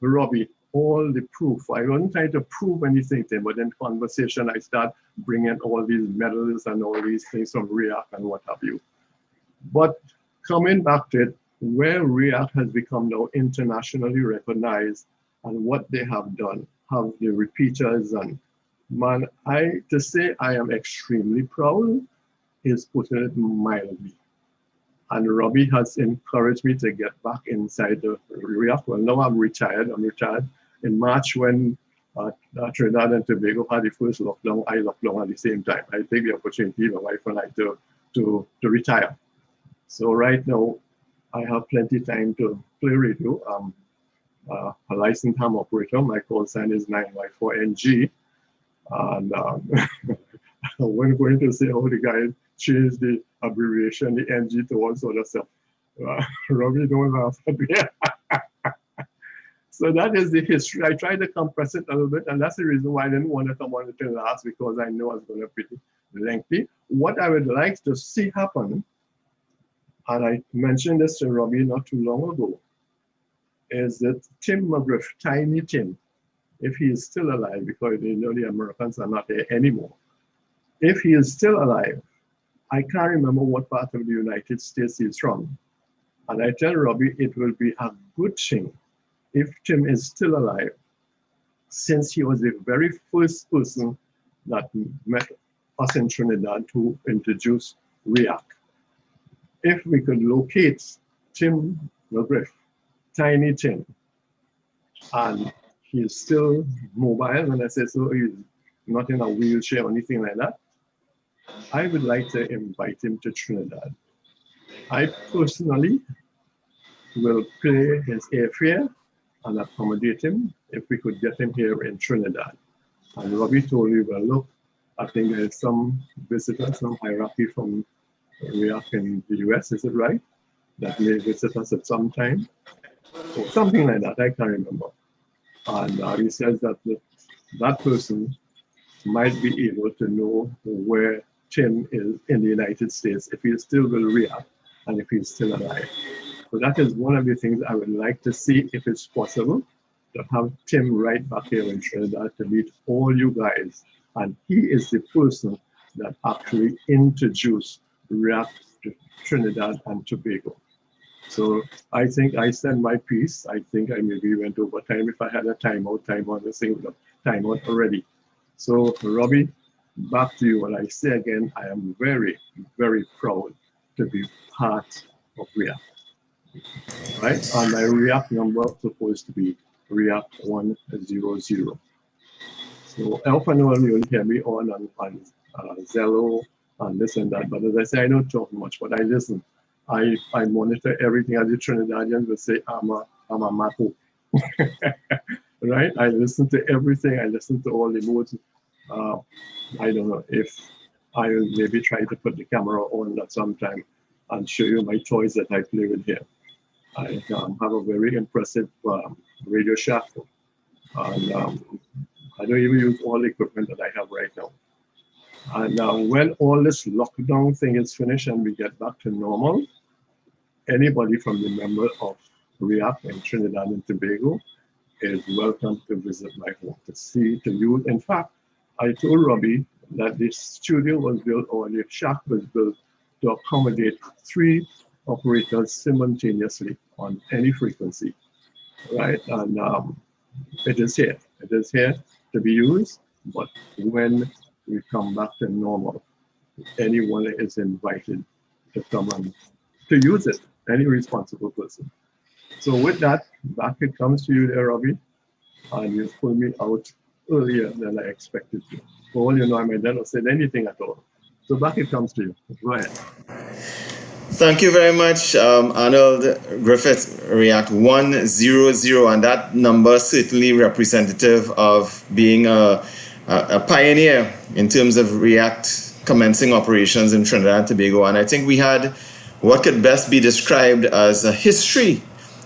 Robbie all the proof. I wasn't trying to prove anything to him, but in conversation, I start bringing all these medals and all these things from React and what have you. But coming back to it, where React has become now internationally recognized and what they have done, have the repeaters, and man, to say I am extremely proud is putting it mildly. And Robbie has encouraged me to get back inside the React. Well, now I'm retired. In March when Trinidad and Tobago had the first lockdown, I locked down at the same time. I take the opportunity, my wife and I, to retire. So right now, I have plenty of time to play radio. I'm a licensed ham operator. My call sign is 9Y4NG. And I wasn't going to say how the guy changed the abbreviation, the NG to all sort of stuff. Robbie, don't laugh at me. So that is the history. I tried to compress it a little bit, and that's the reason why I didn't want to come on until last, because I know it's going to be pretty lengthy. What I would like to see happen, and I mentioned this to Robbie not too long ago, is that Tim McGriff, Tiny Tim, if he is still alive, because you know the Americans are not there anymore. If he is still alive, I can't remember what part of the United States he's from. And I tell Robbie it will be a good thing if Tim is still alive, since he was the very first person that met us in Trinidad to introduce React. If we could locate Tim McGriff, Tiny Tim, and he's still mobile, when I say so, he's not in a wheelchair or anything like that, I would like to invite him to Trinidad. I personally will pay his airfare and accommodate him if we could get him here in Trinidad. And Robbie told me, well, look, I think there's some visitors, some hierarchy from React in the US, is it right? That may visit us at some time, or something like that, I can't remember. And he says that that person might be able to know where Tim is in the United States, if he still will React and if he's still alive. So that is one of the things I would like to see, if it's possible, to have Tim right back here in Trinidad to meet all you guys. And he is the person that actually introduced React to Trinidad and Tobago. So I think I said my piece. I think I maybe went over time. If I had a timeout, this thing would have timeout already. So Robbie, back to you. And I say again, I am very, very proud to be part of React. Right? And my React number is supposed to be React 100. So often you'll hear me on Zello and this and that. But as I say, I don't talk much, but I listen. I monitor everything. As the Trinidadians will say, I'm a mapo. Right? I listen to everything. I listen to all the modes. I don't know if I will maybe try to put the camera on at some time and show you my toys that I play with here. I have a very impressive radio shack, and I don't even use all the equipment that I have right now. And when all this lockdown thing is finished and we get back to normal, anybody from the member of React in Trinidad and Tobago is welcome to visit my home, to use. In fact, I told Robbie that the studio was built, or the shack was built, to accommodate 3 operators simultaneously on any frequency, right? And it is here. It is here to be used, but when we come back to normal, anyone is invited to come and to use it. any responsible person. So with that, back it comes to you there, Robbie, and you pulled me out earlier than I expected to. For all you know, I might not have said anything at all. So back it comes to you. Go ahead. Thank you very much, Arnold Griffith, React 100, and that number certainly representative of being a pioneer in terms of React commencing operations in Trinidad and Tobago. And I think we had what could best be described as a history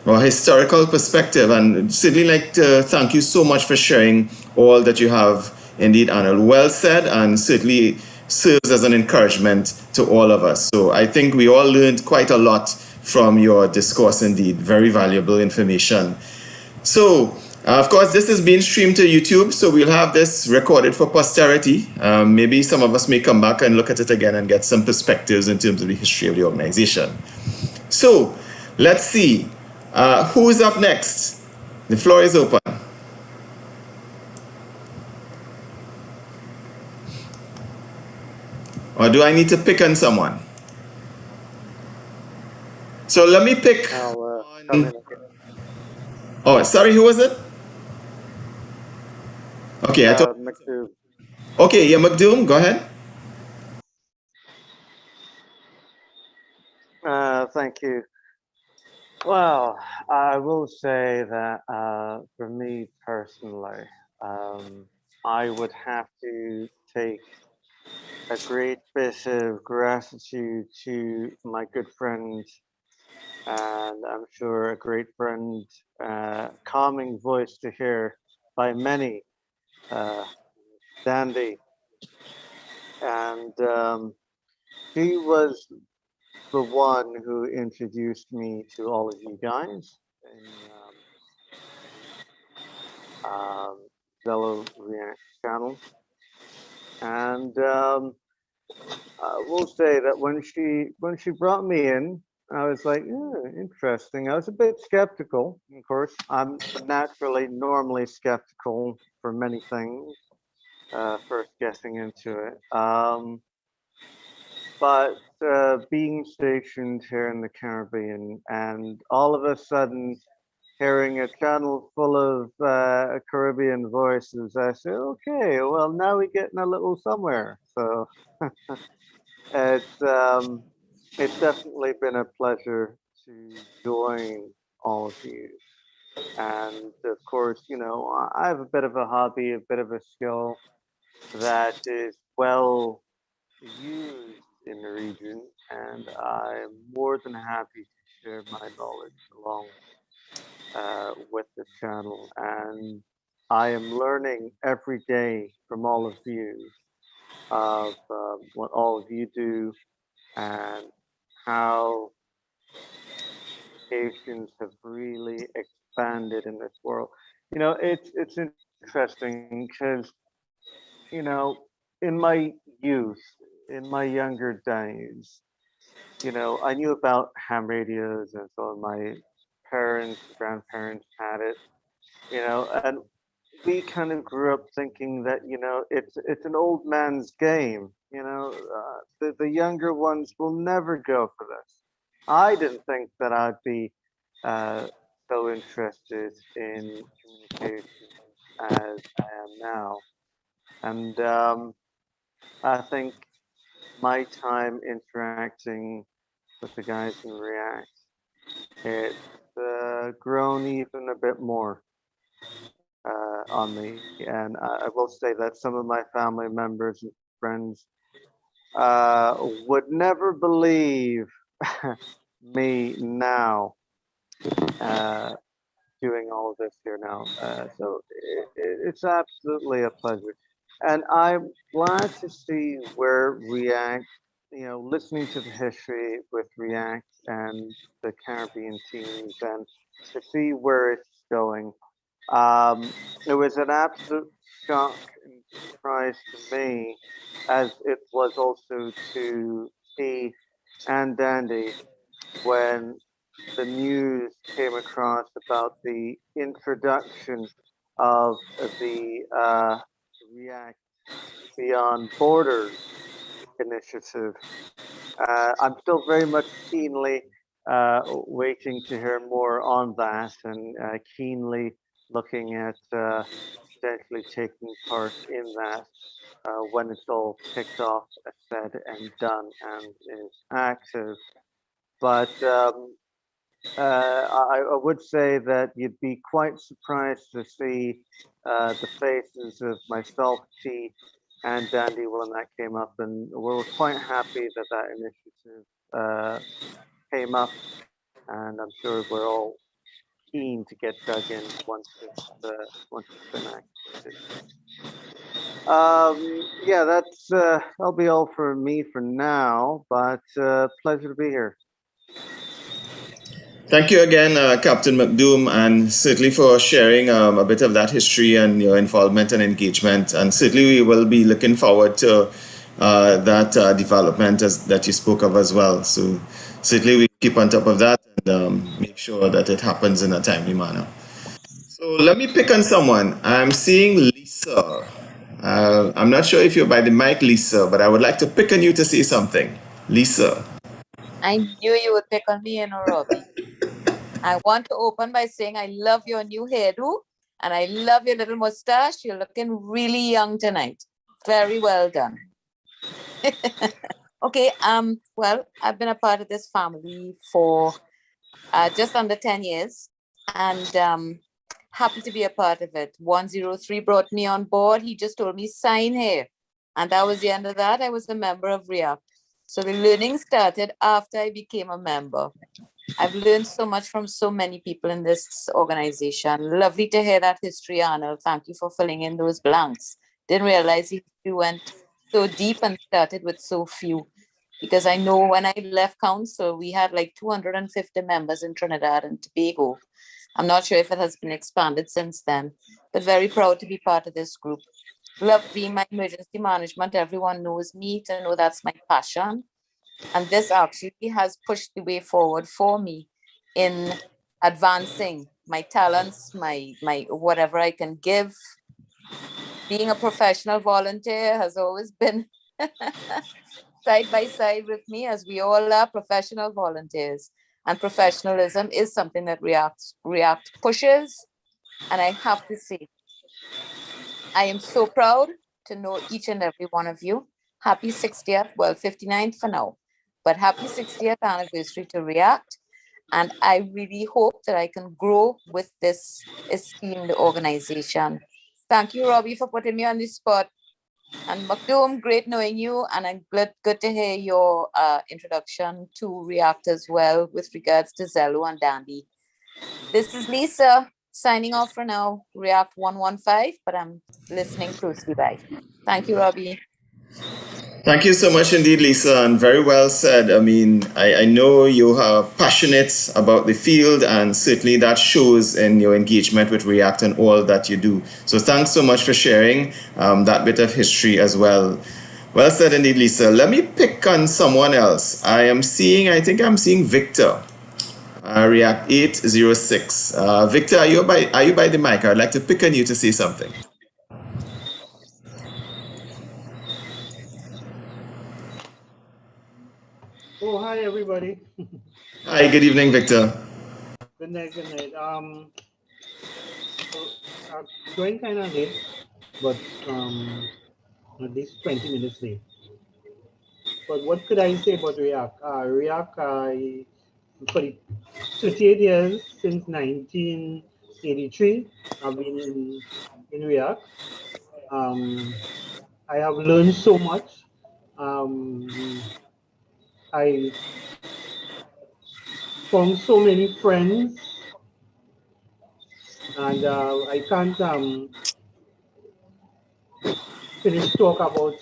or historical perspective. And certainly like to thank you so much for sharing all that you have indeed, Arnold. Well said, and certainly serves as an encouragement to all of us. So I think we all learned quite a lot from your discourse indeed. Very valuable information. So, of course, this is being streamed to YouTube, so we'll have this recorded for posterity. Maybe some of us may come back and look at it again and get some perspectives in terms of the history of the organization. So, let's see. Who's up next? The floor is open. Or do I need to pick on someone? So let me pick on... Oh, sorry, who was it? Okay, I thought... Okay, yeah, McDoom, go ahead. Thank you. Well, I will say that for me personally, I would have to take a great bit of gratitude to my good friend, and I'm sure a great friend, calming voice to hear by many, Dandy. And he was the one who introduced me to all of you guys in Zello React channel. And I will say that when she brought me in, I was like, interesting. I was a bit skeptical. Of course, I'm naturally normally skeptical for many things, first getting into it. But being stationed here in the Caribbean and all of a sudden hearing a channel full of Caribbean voices, I said, okay, well, now we're getting a little somewhere. So it's definitely been a pleasure to join all of you. And of course, you know, I have a bit of a hobby, a bit of a skill that is well used in the region, and I'm more than happy to share my knowledge along with the channel. And I am learning every day from all of you of what all of you do and how communications have really expanded in this world. You know, it's interesting because, you know, in my youth, in my younger days, you know, I knew about ham radios, and so my parents, grandparents had it, you know, and we kind of grew up thinking that, you know, it's an old man's game, you know, the younger ones will never go for this. I didn't think that I'd be so interested in communication as I am now. And I think my time interacting with the guys in React, it's grown even a bit more on me. And I will say that some of my family members and friends would never believe me now doing all of this here now. So it's absolutely a pleasure. And I'm glad to see where React, you know, listening to the history with React and the Caribbean teams and to see where it's going. It was an absolute shock and surprise to me, as it was also to T and Dandy when the news came across about the introduction of the React Beyond Borders initiative. I'm still very much keenly waiting to hear more on that and keenly looking at potentially taking part in that when it's all kicked off, said and done and is active. But I would say that you'd be quite surprised to see the faces of myself, T, and Dandy when that came up, and we're quite happy that that initiative came up, and I'm sure we're all keen to get dug in once it's been activated. Yeah, that'll be all for me for now, but pleasure to be here. Thank you again, Captain McDoom, and certainly for sharing a bit of that history and your involvement and engagement. And certainly we will be looking forward to that development that you spoke of as well. So certainly we keep on top of that and make sure that it happens in a timely manner. So let me pick on someone. I'm seeing Lisa. I'm not sure if you're by the mic, Lisa, but I would like to pick on you to say something. Lisa. I knew you would pick on me, Robbie. I want to open by saying I love your new hairdo and I love your little mustache. You're looking really young tonight. Very well done. Okay, well, I've been a part of this family for just under 10 years and happy to be a part of it. 103 brought me on board. He just told me sign here. And that was the end of that. I was a member of REACT. So the learning started after I became a member. I've learned so much from so many people in this organization. Lovely to hear that history, Arnold. Thank you for filling in those blanks. Didn't realize you went so deep and started with so few. Because I know when I left council, we had like 250 members in Trinidad and Tobago. I'm not sure if it has been expanded since then, but very proud to be part of this group. Love being my emergency management. Everyone knows me to know that's my passion. And this actually has pushed the way forward for me in advancing my talents, my whatever I can give. Being a professional volunteer has always been side by side with me, as we all are professional volunteers. And professionalism is something that REACT pushes. And I have to say, I am so proud to know each and every one of you. Happy 60th, well, 59th for now, but happy 60th anniversary to REACT. And I really hope that I can grow with this esteemed organization. Thank you, Robbie, for putting me on the spot. And Maktoum, great knowing you. And I'm good to hear your introduction to REACT as well with regards to Zello and Dandy. This is Lisa signing off for now, REACT 115, but I'm listening closely by. Thank you, Robbie. Thank you so much indeed, Lisa, and very well said. I mean, I know you are passionate about the field, and certainly that shows in your engagement with REACT and all that you do. So thanks so much for sharing that bit of history as well. Well said indeed, Lisa. Let me pick on someone else. I think I'm seeing Victor. REACT 806. Victor, are you by the mic? I'd like to pick on you to say something. Oh, hi everybody. Hi, good evening, Victor. Good night, good night. I'm joined kind of late, but at least 20 minutes late. But what could I say about REACT? REACT, for the 38 years since 1983, I've been in REACT. I have learned so much. I found so many friends, and I can't finish talk about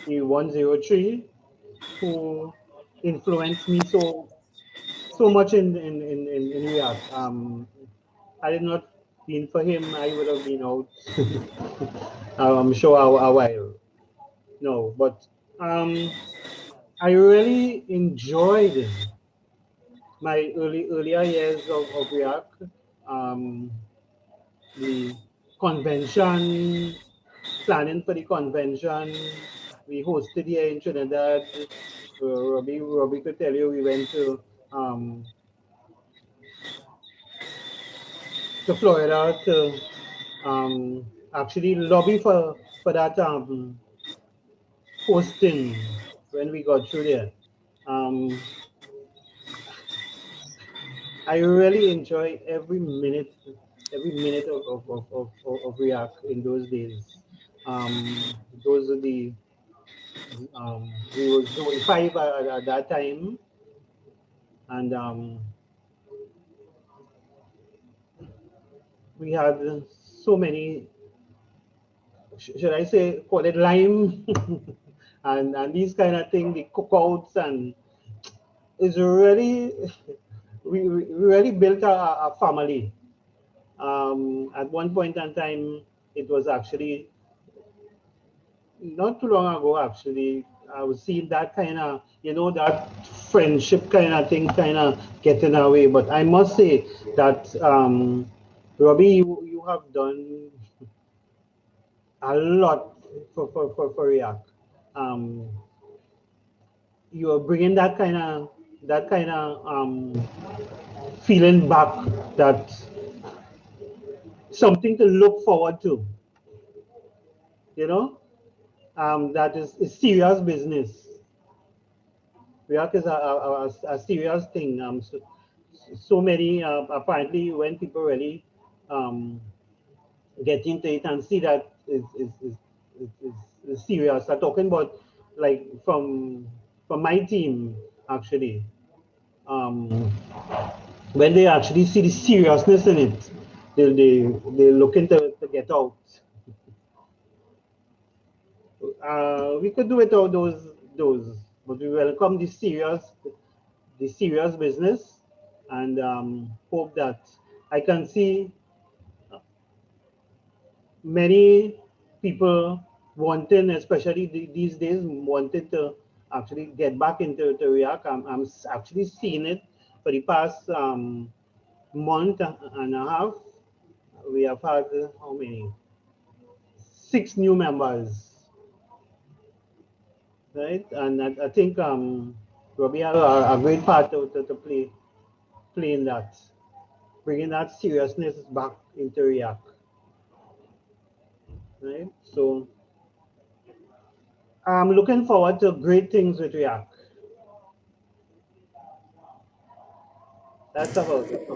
the 103 who influenced me so much in REACT. Had it not been for him, I would have been out. I'm sure a while. No, but I really enjoyed my earlier years of REACT. The convention, planning for the convention, we hosted here in Trinidad. Robbie could tell you we went to um, to Florida to actually lobby for that posting when we got through there. Um, I really enjoy every minute of React in those days. Those are we were zone 5 at that time, and we had so many, should I say, call it lime, and these kind of thing, the cookouts, and it's really, we really built a family. At one point in time, it was actually not too long ago, actually, I was seeing that kind of, that friendship kind of thing kind of getting away. But I must say that, Robbie, you have done a lot for React. You are bringing that kind of feeling back, that something to look forward to, that is serious business. React is a serious thing. So many, apparently, when people really get into it and see that is serious. I'm talking about, like, from my team, actually. When they actually see the seriousness in it, they're looking to get out. We could do without those, but we welcome the serious business, and hope that I can see many people wanting, especially these days, wanted to actually get back into React. I'm actually seeing it for the past month and a half. We have had how many? 6 new members, right? And I think Robbie had a great part to play in that, bringing that seriousness back into React, right? So I'm looking forward to great things with React. That's about it.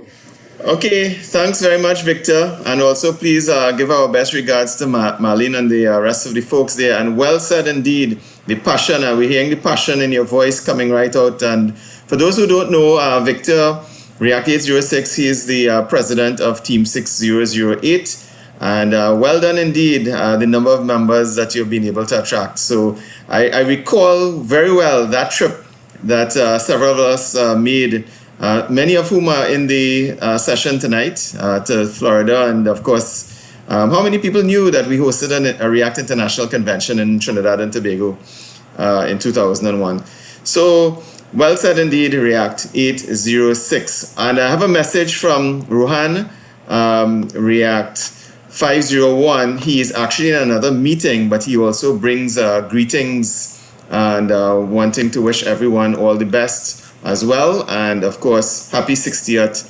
Okay, thanks very much, Victor. And also, please give our best regards to Marlene and the rest of the folks there. And well said indeed, the passion. We're hearing the passion in your voice coming right out. And for those who don't know, Victor, React 806, he is the president of Team 6008. And well done indeed, the number of members that you've been able to attract. So I recall very well that trip that several of us made, many of whom are in the session tonight, to Florida. And of course, how many people knew that we hosted a React International Convention in Trinidad and Tobago in 2001? So, well said indeed, React 806. And I have a message from Rohan, React 501. He is actually in another meeting, but he also brings greetings and wanting to wish everyone all the best as well. And of course, happy 60th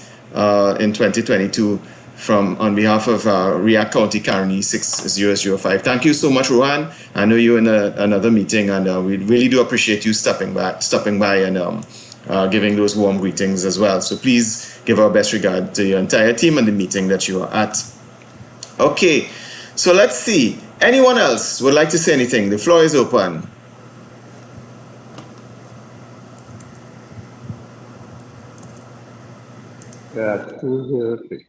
in 2022 on behalf of React County Caroni 6005. Thank you so much, Rohan. I know you're in another meeting, and we really do appreciate you stopping by and giving those warm greetings as well. So please give our best regard to your entire team and the meeting that you are at. Okay, so let's see. Anyone else would like to say anything? The floor is open. React 203.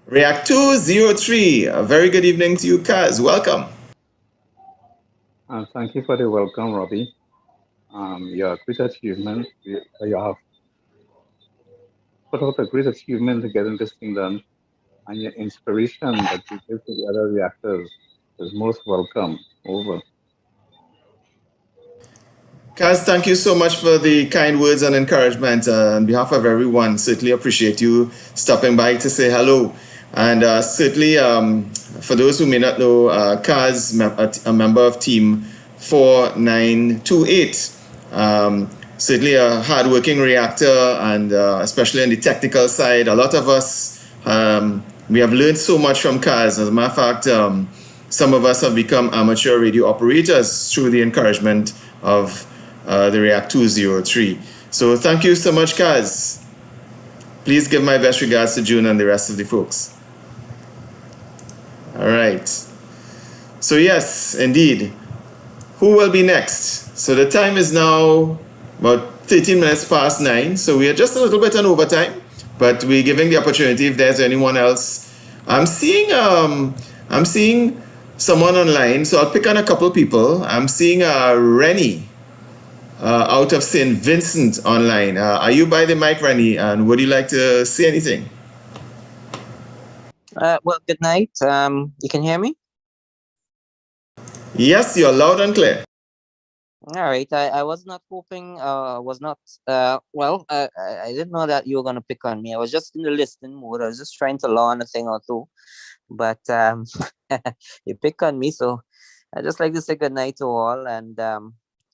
React 203. A very good evening to you, Kaz. Welcome. Thank you for the welcome, Robbie. Your great achievement, you have put out a great achievement to getting this thing done, and your inspiration that you give to the other reactors is most welcome. Over. Kaz, thank you so much for the kind words and encouragement. On behalf of everyone, certainly appreciate you stopping by to say hello. And certainly, for those who may not know, Kaz, a member of Team 4928, certainly a hardworking reactor, and especially on the technical side, a lot of us, we have learned so much from Kaz. As a matter of fact, some of us have become amateur radio operators through the encouragement of the React 203. So thank you so much, Kaz. Please give my best regards to June and the rest of the folks. All right. So yes, indeed. Who will be next? So the time is now about 13 minutes past 9. So we are just a little bit on overtime, but we're giving the opportunity if there's anyone else. I'm seeing someone online, so I'll pick on a couple people. I'm seeing Rennie out of St. Vincent online. Are you by the mic, Rennie? And would you like to say anything? Well, good night. You can hear me? Yes, you're loud and clear. All right. I was not hoping, was not, well, I didn't know that you were going to pick on me. I was just in the listening mode. I was just trying to learn a thing or two. But you pick on me. So I'd just like to say good night to all and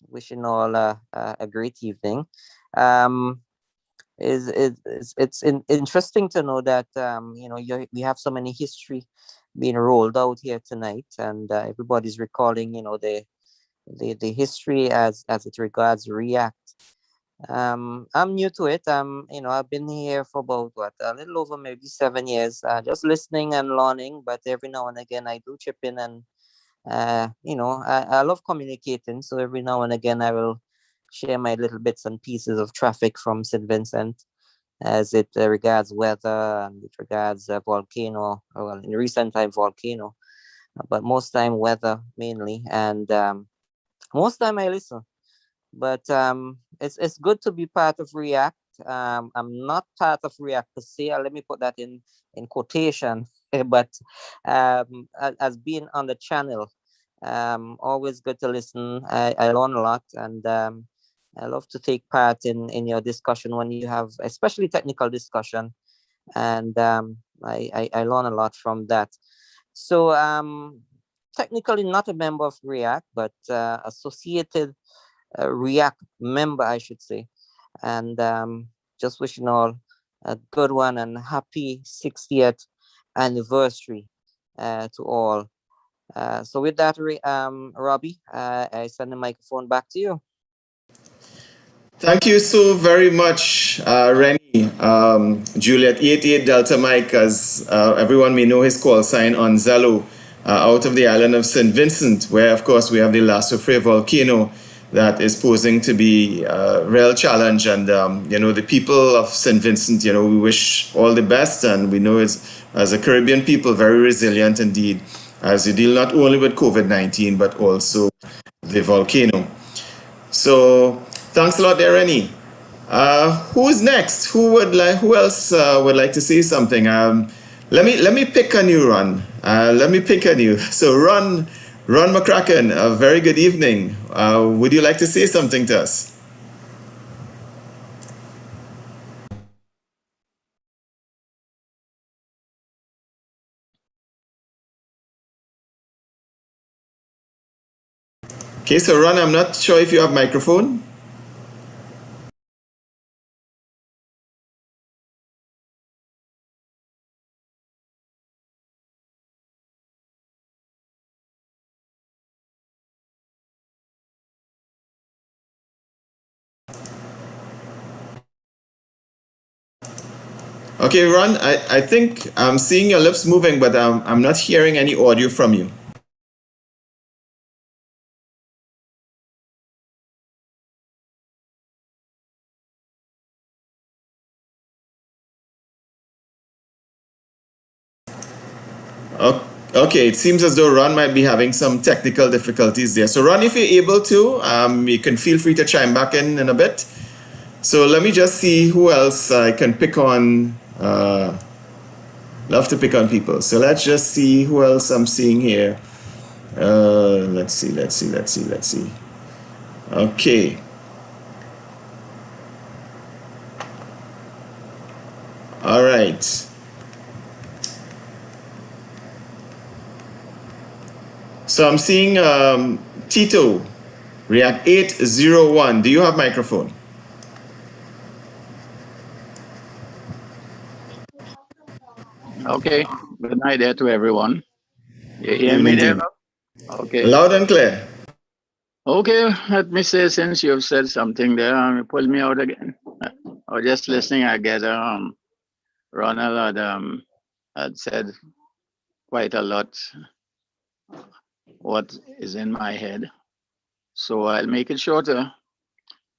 wishing all a great evening. It's interesting to know that you know we have so many history being rolled out here tonight, and everybody's recalling the history as it regards React. I'm new to it. I've been here for about a little over maybe 7 years, just listening and learning. But every now and again, I do chip in, and I love communicating. So every now and again, I will share my little bits and pieces of traffic from St. Vincent as it regards weather and it regards volcano, well, in recent time volcano, but most time weather mainly, and most time I listen. But it's good to be part of React. I'm not part of React per se. Let me put that in quotation. But as being on the channel, always good to listen. I learn a lot, and I love to take part in your discussion when you have, especially technical discussion, and I learn a lot from that. So technically not a member of React, but associated React member, I should say, and just wishing all a good one and happy 60th anniversary to all. So with that, Robbie, I send the microphone back to you. Thank you so very much, Rennie. Juliet 88 Delta Mike, as everyone may know his call sign on Zello, out of the island of St. Vincent, where of course we have the La Soufrière volcano that is posing to be a real challenge. And the people of St. Vincent, we wish all the best, and we know it's, as a Caribbean people, very resilient indeed, as you deal not only with COVID-19 but also the volcano. So thanks a lot there, Rennie. Who's next? Who else would like to say something? Let me pick on you, Ron. Let me pick on you. So Ron McCracken, a very good evening. Would you like to say something to us? Okay, so Ron, I'm not sure if you have microphone. Okay, Ron, I think I'm seeing your lips moving, but I'm not hearing any audio from you. Okay, it seems as though Ron might be having some technical difficulties there. So Ron, if you're able to, you can feel free to chime back in a bit. So let me just see who else I can pick on. Love to pick on people. So let's just see who else I'm seeing here. Let's see. Okay. All right. So I'm seeing Tito, React 801. Do you have microphone? Okay. Good night there to everyone. You hear me Evening there? team. Okay. Loud and clear. Okay. Let me say, since you've said something there, you pull me out again. I was just listening. I get Ronald had said quite a lot what is in my head. So I'll make it shorter.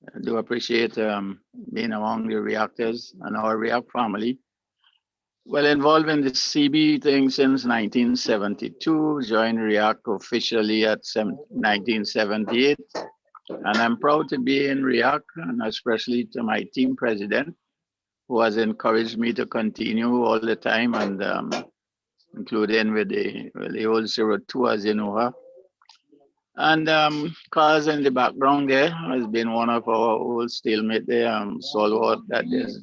I do appreciate being among the reactors and our React family. Well, involved in the CB thing since 1972, joined React officially at 1978. And I'm proud to be in React, and especially to my team president, who has encouraged me to continue all the time, and including with the old 02, as you know her. And Cars in the background there has been one of our old stalemate there, Solwart, that has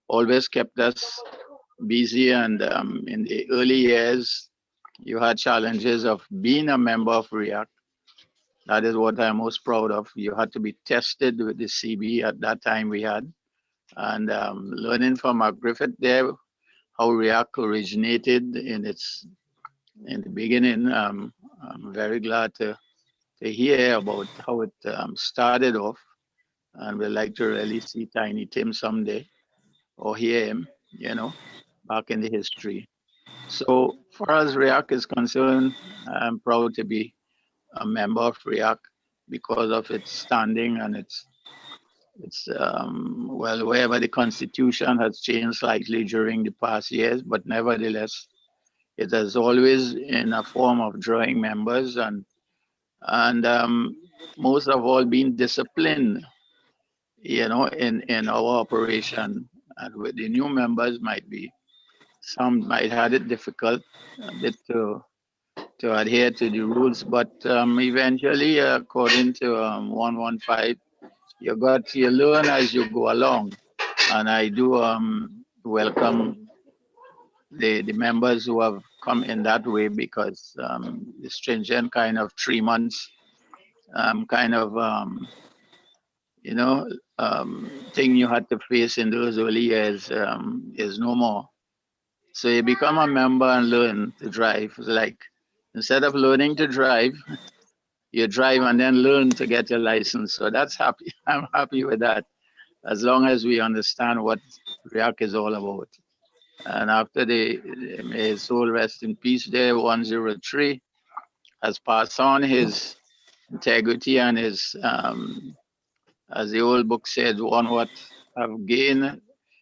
always kept us busy. And in the early years, you had challenges of being a member of React. That is what I'm most proud of. You had to be tested with the CB at that time we had. And learning from Mark Griffith there, how React originated in the beginning. I'm very glad to hear about how it started off. And we'd like to really see Tiny Tim someday or hear him, back in the history. So, far as React is concerned, I'm proud to be a member of React because of its standing and well, wherever the constitution has changed slightly during the past years, but nevertheless, it has always in a form of drawing members and most of all being disciplined, in our operation. And with the new members some might have it difficult a bit to adhere to the rules, but eventually, according to 115, you learn as you go along. And I do welcome the members who have come in that way because the stringent kind of 3 months kind of thing you had to face in those early years is no more. So you become a member and learn to drive. It's like instead of learning to drive, you drive and then learn to get your license. So that's happy. I'm happy with that, as long as we understand what React is all about. And after may his soul rest in peace there, 103 has passed on his integrity and his, as the old book said, one what have gained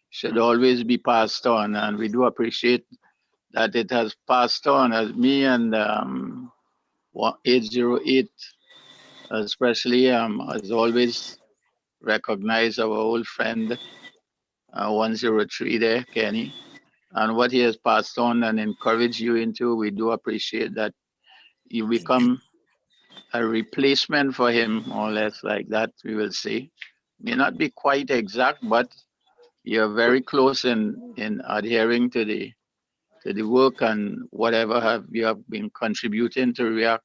should always be passed on. And we do appreciate that it has passed on, as me and 808 especially as always recognize our old friend 103 there, Kenny, and what he has passed on and encouraged you into. We do appreciate that you become a replacement for him, more or less like that, we will say. May not be quite exact, but you're very close in adhering to the work and whatever you have been contributing to React.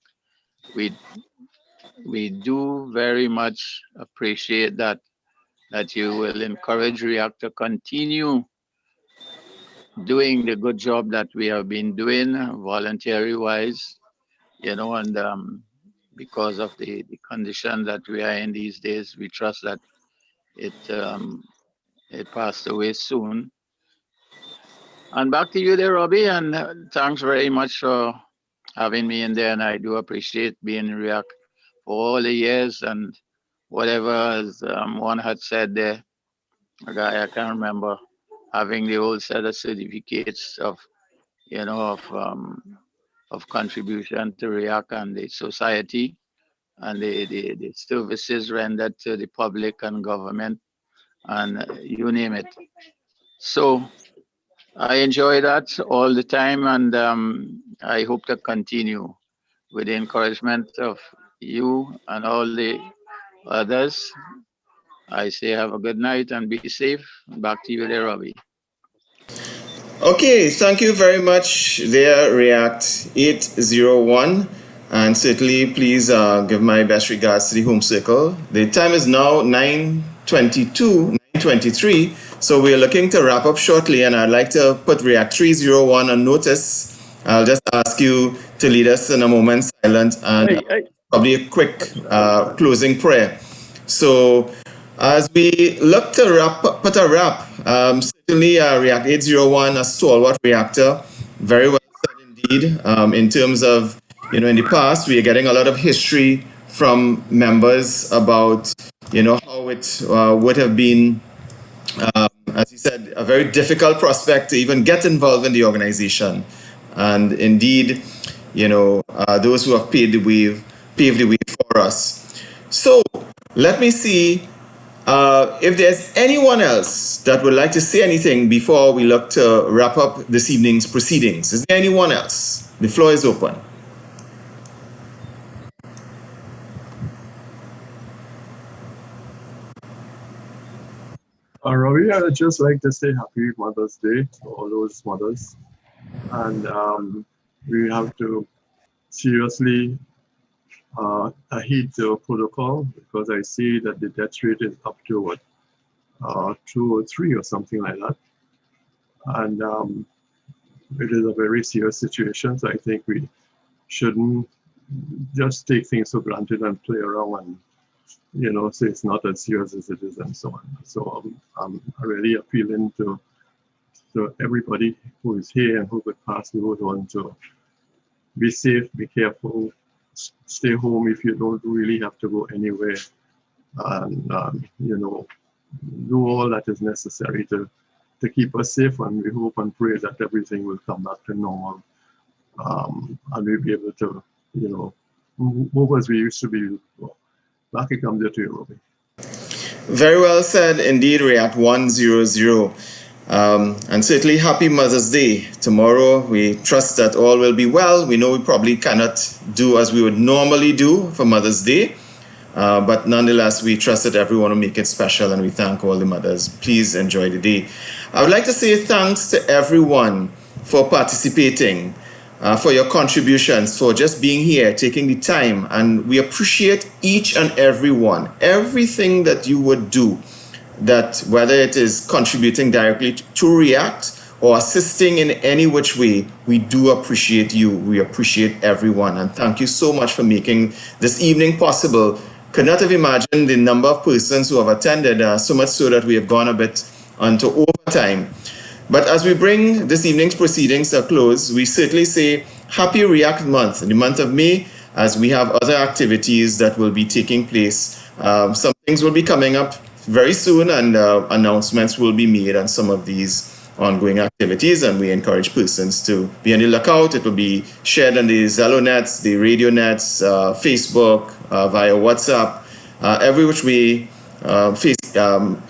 We do very much appreciate that you will encourage React to continue doing the good job that we have been doing voluntary wise, and because of the condition that we are in these days, we trust that it passed away soon. And back to you there, Robbie, and thanks very much for having me in there, and I do appreciate being in React for all the years and whatever, as one had said there, a guy I can't remember, having the whole set of certificates of contribution to React and the society and the services rendered to the public and government and you name it. So I enjoy that all the time, and I hope to continue with the encouragement of you and all the others. I say have a good night and be safe. Back to you there, Robbie. Okay, thank you very much there, React 801. And certainly, please give my best regards to the home circle. The time is now 9:22, 9:23. So we're looking to wrap up shortly, and I'd like to put React 301 on notice. I'll just ask you to lead us in a moment silent and probably a quick closing prayer. So as we look to put a wrap, certainly React 801, a stalwart reactor, very well said indeed. In terms of, in the past, we are getting a lot of history from members about, how it would have been, as you said, a very difficult prospect to even get involved in the organization. And indeed, those who have paved the way for us. So let me see if there's anyone else that would like to say anything before we look to wrap up this evening's proceedings. Is there anyone else? The floor is open. Robbie, I would just like to say Happy Mother's Day to all those mothers. And we have to seriously adhere to protocol, because I see that the death rate is up to what, 2 or 3 or something like that. And it is a very serious situation. So I think we shouldn't just take things for granted and play around and, say it's not as serious as it is and so on. So I'm really appealing to everybody who is here and who could pass the word on to be safe, be careful, stay home if you don't really have to go anywhere, and do all that is necessary to keep us safe. And we hope and pray that everything will come back to normal, and we'll be able to, move as we used to be before. Back it comes to you, Robbie. Very well said indeed, React 100. And certainly happy Mother's Day. Tomorrow, we trust that all will be well. We know we probably cannot do as we would normally do for Mother's Day. But nonetheless, we trust that everyone will make it special, and we thank all the mothers. Please enjoy the day. I would like to say thanks to everyone for participating, for your contributions, for just being here, taking the time. And we appreciate each and every one, everything that you would do, that whether it is contributing directly to React or assisting in any which way, we do appreciate you. We appreciate everyone. And thank you so much for making this evening possible. Could not have imagined the number of persons who have attended, so much so that we have gone a bit onto overtime. But as we bring this evening's proceedings to a close, we certainly say Happy React Month, in the month of May, as we have other activities that will be taking place. Some things will be coming up very soon, and announcements will be made on some of these ongoing activities, and we encourage persons to be on the lookout. It will be shared on the Zello nets, the radio nets, Facebook, via WhatsApp, every which way,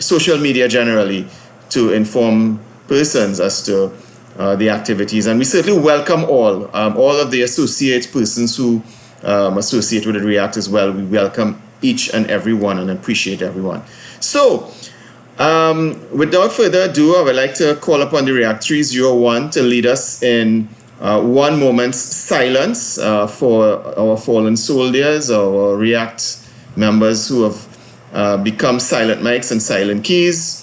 social media generally, to inform persons as to the activities. And we certainly welcome all of the associate persons who associate with the React as well. We welcome each and every one and appreciate everyone. So, without further ado, I would like to call upon the React 301 to lead us in 1 moment's silence for our fallen soldiers, our React members who have become silent mics and silent keys.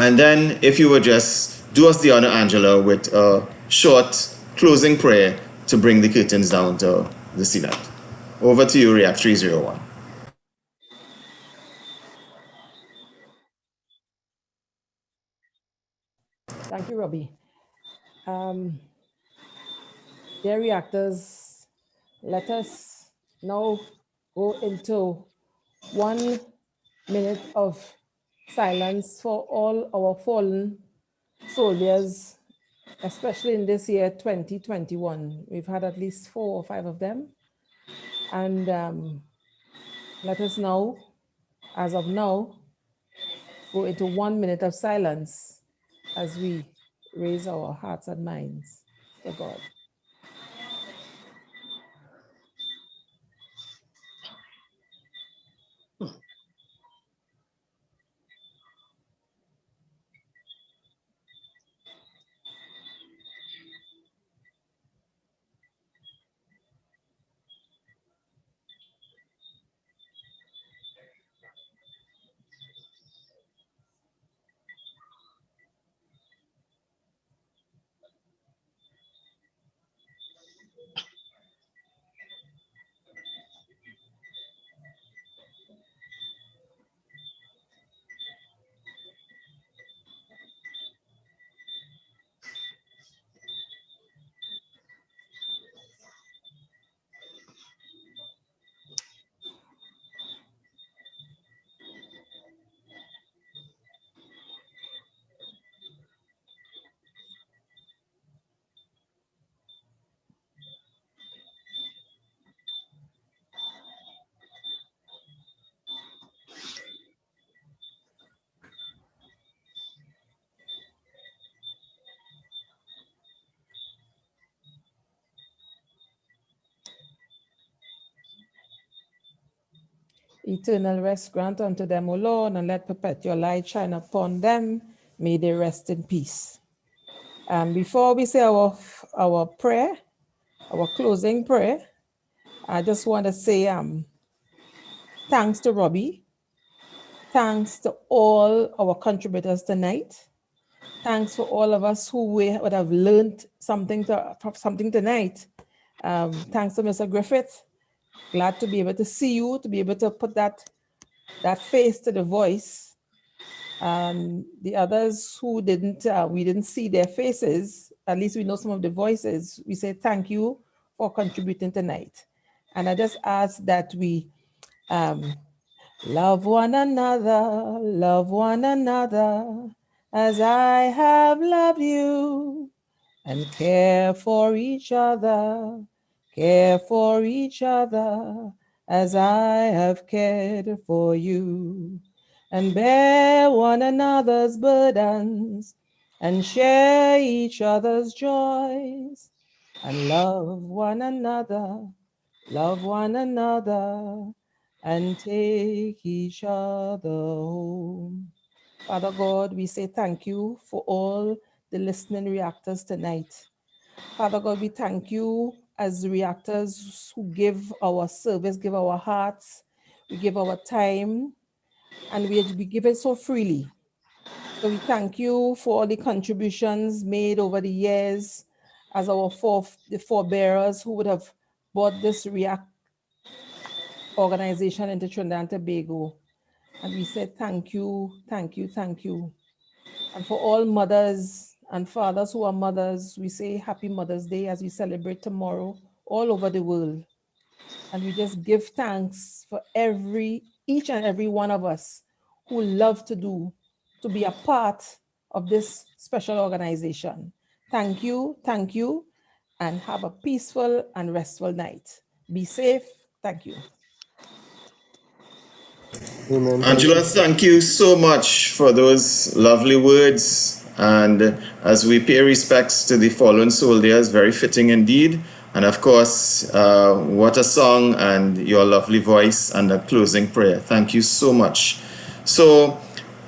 And then if you would just do us the honor, Angela, with a short closing prayer to bring the curtains down to this event. Over to you, React 301. Thank you, Robbie. Dear reactors, let us now go into 1 minute of silence for all our fallen soldiers, especially in this year, 2021. We've had at least 4 or 5 of them. And let us now, as of now, go into 1 minute of silence as we raise our hearts and minds to God. Eternal rest grant unto them, O Lord, and let perpetual light shine upon them. May they rest in peace. Before we say our prayer, our closing prayer, I just want to say thanks to Robbie. Thanks to all our contributors tonight. Thanks for all of us who would have learned something tonight. Thanks to Mr. Griffith. Glad to be able to see you, to be able to put that face to the voice. The others who we didn't see their faces, at least we know some of the voices. We say thank you for contributing tonight. And I just ask that we love one another as I have loved you, and care for each other as I have cared for you, and bear one another's burdens and share each other's joys, and love one another, and take each other home. Father God, we say thank you for all the listening reactors tonight. Father God, we thank you as reactors who give our service, give our hearts, we give our time, and we give it so freely. So we thank you for all the contributions made over the years as the forebearers who would have brought this React organization into Trinidad and Tobago. And we say thank you. And for all mothers and fathers who are mothers, we say Happy Mother's Day as we celebrate tomorrow all over the world. And we just give thanks for each and every one of us who love to be a part of this special organization. Thank you, and have a peaceful and restful night. Be safe. Thank you. Amen. Angela, thank you so much for those lovely words. And as we pay respects to the fallen soldiers, very fitting indeed. And of course, what a song, and your lovely voice and a closing prayer. Thank you so much. So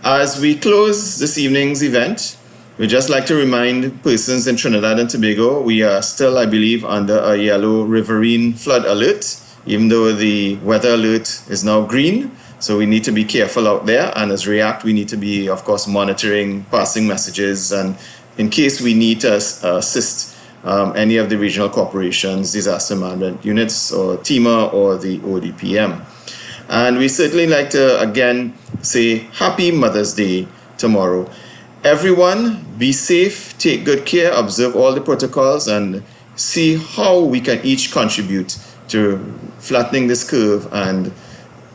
as we close this evening's event, we'd just like to remind persons in Trinidad and Tobago, we are still, I believe, under a yellow riverine flood alert, even though the weather alert is now green. So we need to be careful out there. And as REACT, we need to be, of course, monitoring, passing messages, and in case we need to assist any of the regional corporations, disaster management units, or TEMA, or the ODPM. And we certainly like to, again, say Happy Mother's Day tomorrow. Everyone, be safe, take good care, observe all the protocols, and see how we can each contribute to flattening this curve and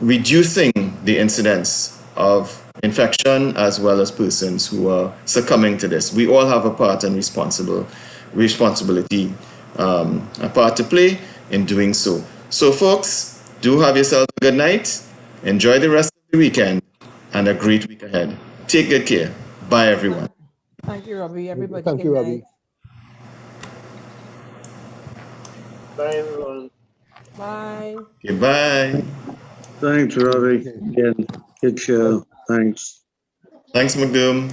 reducing the incidence of infection as well as persons who are succumbing to this. We all have a part and responsibility, a part to play in doing so. So folks, do have yourself a good night, enjoy the rest of the weekend, and a great week ahead. Take good care. Bye, everyone. Thank you, Robbie. Everybody, Thank you, Robbie. Bye, everyone. Bye. Goodbye. Thanks, Robbie. Again, good show. Thanks. Thanks, McDoom.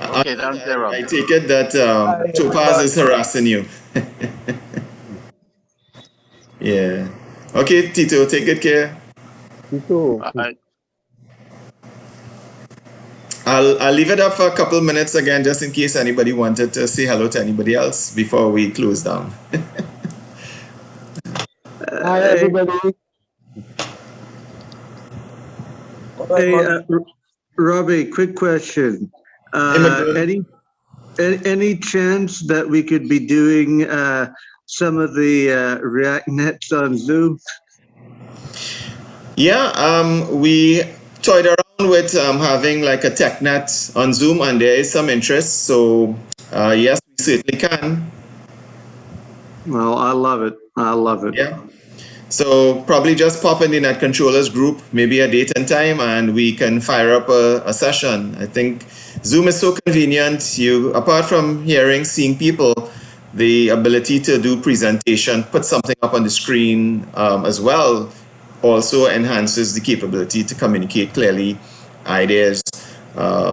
Okay, thanks, Robbie. I take it that Topaz is harassing you. Yeah. Okay, Tito, take good care. Tito. Bye. I'll leave it up for a couple minutes again, just in case anybody wanted to say hello to anybody else before we close down. Hi, everybody. Hey, Robbie, quick question. Any chance that we could be doing some of the React Nets on Zoom? Yeah, we toyed around with having like a tech net on Zoom, and there is some interest. So yes, we certainly can. Well, I love it. I love it. Yeah. So probably just pop in the net controllers group, maybe a date and time, and we can fire up a session. I think Zoom is so convenient. You, apart from seeing people, the ability to do presentation, put something up on the screen as well, also enhances the capability to communicate clearly ideas. I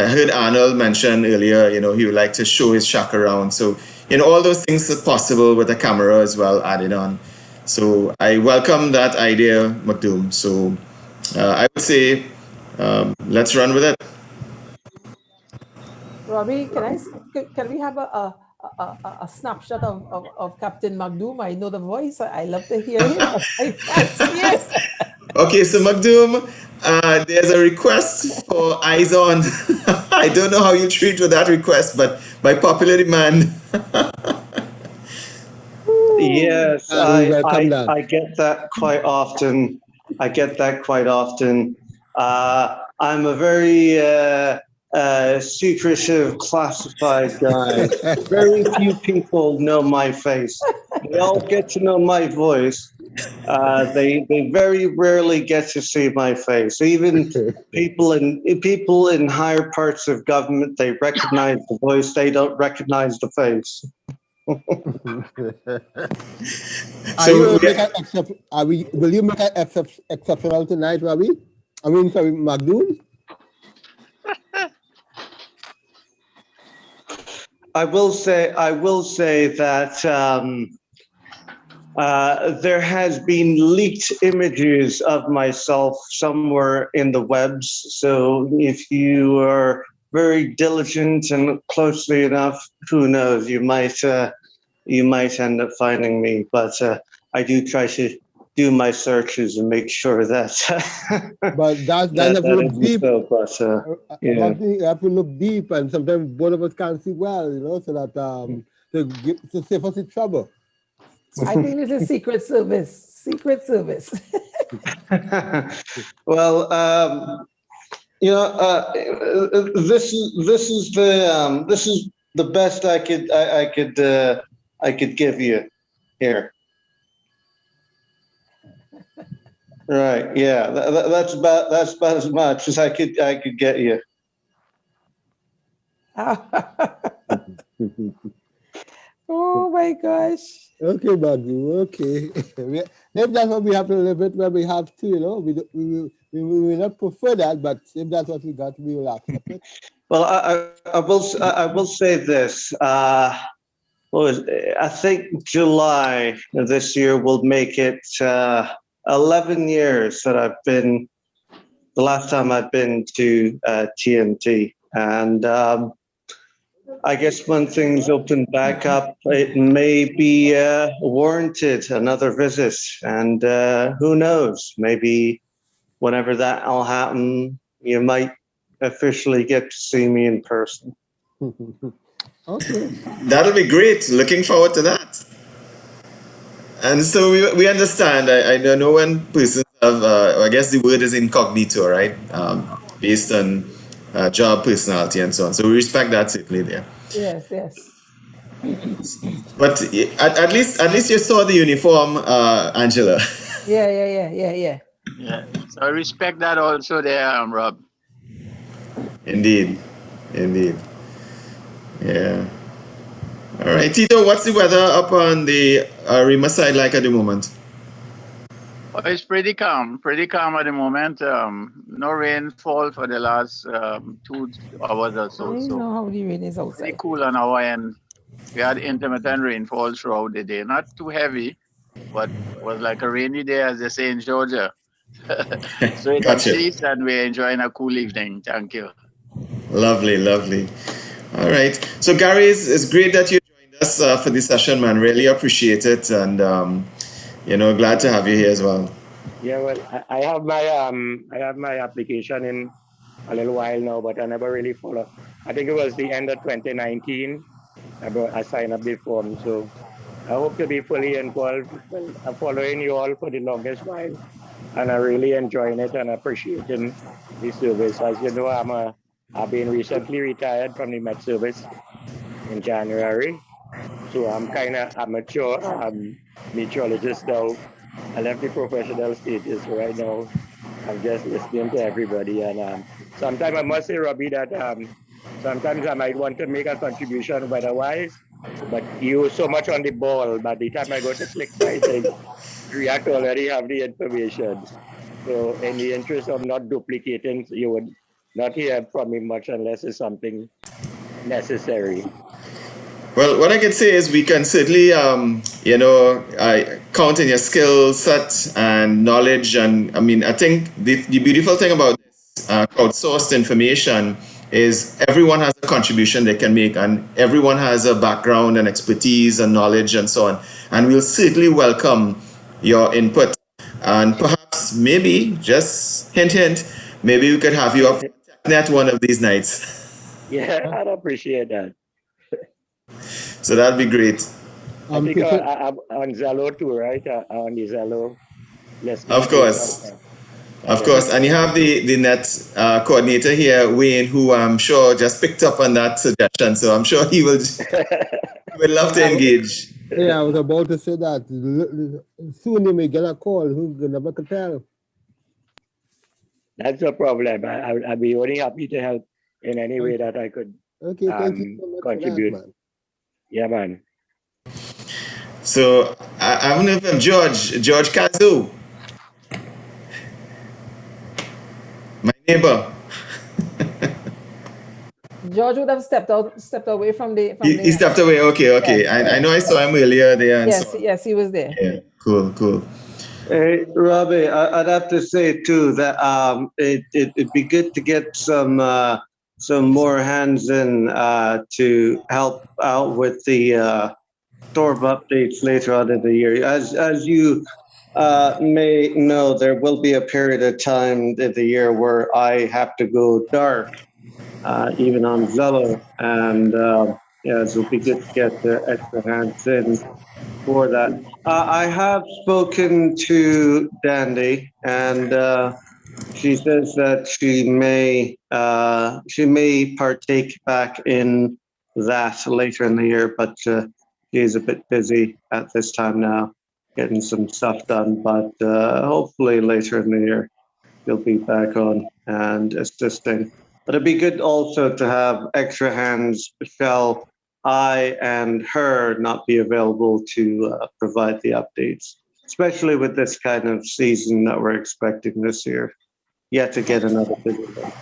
heard Arnold mention earlier, he would like to show his shack around. So, all those things are possible with a camera as well added on. So I welcome that idea, Makdoum. So I would say, let's run with it. Robbie, can we have a snapshot of Captain Magdoum? I know the voice. I love to hear him, but I can't see it. Okay, so Makdoum, there's a request for eyes on. I don't know how you treat with that request, but by popular demand. Yes, we welcome that. I get that quite often. I get that quite often. I'm a very secretive, classified guy. Very few people know my face. They all get to know my voice. They very rarely get to see my face. Even people in higher parts of government, they recognize the voice. They don't recognize the face. Will you make an exceptional tonight, Robbie? I mean, sorry, Magdoum? I will say that there has been leaked images of myself somewhere in the webs. So if you are very diligent and closely enough, who knows, you might end up finding me. But I do try to do my searches and make sure that. But that have to look deep. So, but, yeah. You have to look deep, and sometimes both of us can't see well, so that to save us in trouble. I think this is Secret Service. Secret Service. Well, this is the best I could give you here. Right. Yeah. That's about as much as I could get you. Oh my gosh. Okay, Magdu. Okay. If that's what we have to live with, where we have to, we will not prefer that, but if that's what we got, we will accept it. Well, I will say this. I think July of this year will make it 11 years that I've been. The last time I've been to TNT, and I guess when things open back up, it may be warranted another visit. And who knows? Maybe whenever that'll happen, you might officially get to see me in person. Okay. That'll be great. Looking forward to that. And so we understand. I know when persons have, I guess the word is incognito, right? Based on job, personality, and so on. So we respect that certainly there. Yes, yes. But at least you saw the uniform, Angela. Yeah. Yeah. So I respect that also there, Rob. Indeed. Yeah. All right, Tito, what's the weather up on the Rima side like at the moment? Oh, it's pretty calm at the moment. No rainfall for the last 2 hours or so. I know how the rain is outside. Pretty cool on our end. We had intermittent rainfall throughout the day. Not too heavy, but was like a rainy day, as they say in Georgia. So it Gotcha. ceased, and we're enjoying a cool evening. Thank you. Lovely. All right. So Gary, it's great that you joined us for this session, man. Really appreciate it, and glad to have you here as well. Yeah, well, I have my application in a little while now, but I never really follow. I think it was the end of 2019. I signed up the form, so I hope to be fully involved. Well, I'm following you all for the longest while, and I'm really enjoying it and appreciating the service. As you know, I've been recently retired from the Met Service in January, so I'm kind of amateur. I'm meteorologist now. I left the professional status, so right now I'm just listening to everybody. And sometimes I must say, Robbie, that sometimes I might want to make a contribution weather-wise, but you're so much on the ball. By the time I go to click my thing, React already have the information. So in the interest of not duplicating, you would not hear from me much unless it's something necessary. Well, what I can say is we can certainly, I count in your skill set and knowledge. And I mean, I think the beautiful thing about this crowdsourced information is everyone has a contribution they can make, and everyone has a background and expertise and knowledge and so on. And we'll certainly welcome your input. And perhaps, maybe, just hint, hint, maybe we could have you up net one of these nights. Yeah, I'd appreciate that. So that'd be great. I think I'm on Zello too, right? On the Zello listening. Of course. Of course. And you have the net coordinator here, Wayne, who I'm sure just picked up on that suggestion. So I'm sure he will love to engage. Yeah, I was about to say that. Soon you may get a call. Who's going to tell? That's no problem. I'd be only happy to help in any way that I could. Okay, thank you so much contribute. for that, man. Yeah, man. So I don't know if I'm George Kazu, my neighbor. George would have stepped away from the. He stepped away. Okay. Yes. I know I saw him earlier there. And Yes, yes, he was there. Yeah, cool. Hey, Robbie, I'd have to say too that it'd be good to get some more hands in to help out with the storm updates later on in the year. As you may know, there will be a period of time in the year where I have to go dark, even on Zello, and yeah, so it'll be good to get the extra hands in for that. I have spoken to Dandy, and she says that she may partake back in that later in the year, but she's a bit busy at this time now, getting some stuff done. But hopefully later in the year, she'll be back on and assisting. But it'd be good also to have extra hands. Shall I and her not be available to provide the updates, especially with this kind of season that we're expecting this year. Yet again, another busy one.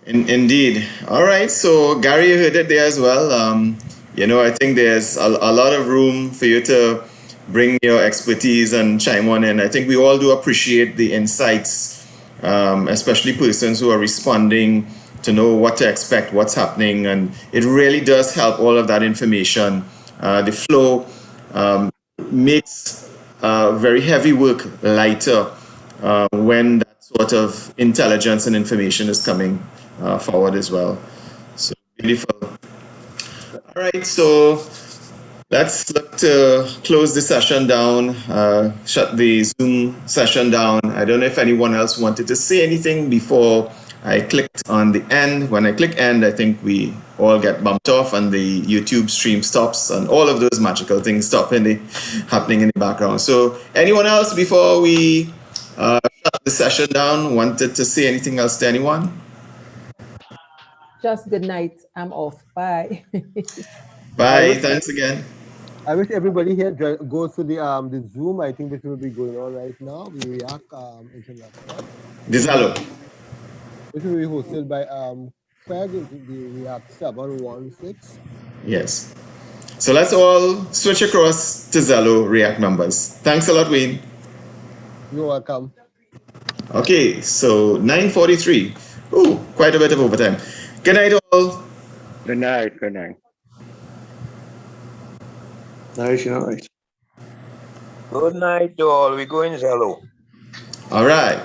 Indeed. All right. So Gary, you heard it there as well. I think there's a lot of room for you to bring your expertise and chime on in. I think we all do appreciate the insights, especially persons who are responding to know what to expect, what's happening. And it really does help all of that information. The flow makes very heavy work lighter when that sort of intelligence and information is coming forward as well. So beautiful. All right, so let's look to close the session down, shut the Zoom session down. I don't know if anyone else wanted to say anything before I clicked on the end. When I click end, I think we all get bumped off and the YouTube stream stops and all of those magical things stop happening in the background. So anyone else before we shut the session down wanted to say anything else to anyone? Just good night. I'm off. Bye. Bye. Thanks again. I wish everybody here goes to the Zoom. I think this will be going on right now. The React International. The Zello. This will be hosted by Craig, the React 716. Yes. So let's all switch across to Zello React members. Thanks a lot, Wayne. You're welcome. Okay, so 9:43. Ooh, quite a bit of overtime. Good night, all. Good night. Good night. Night, night. Good night to all. We go in Zello. All right.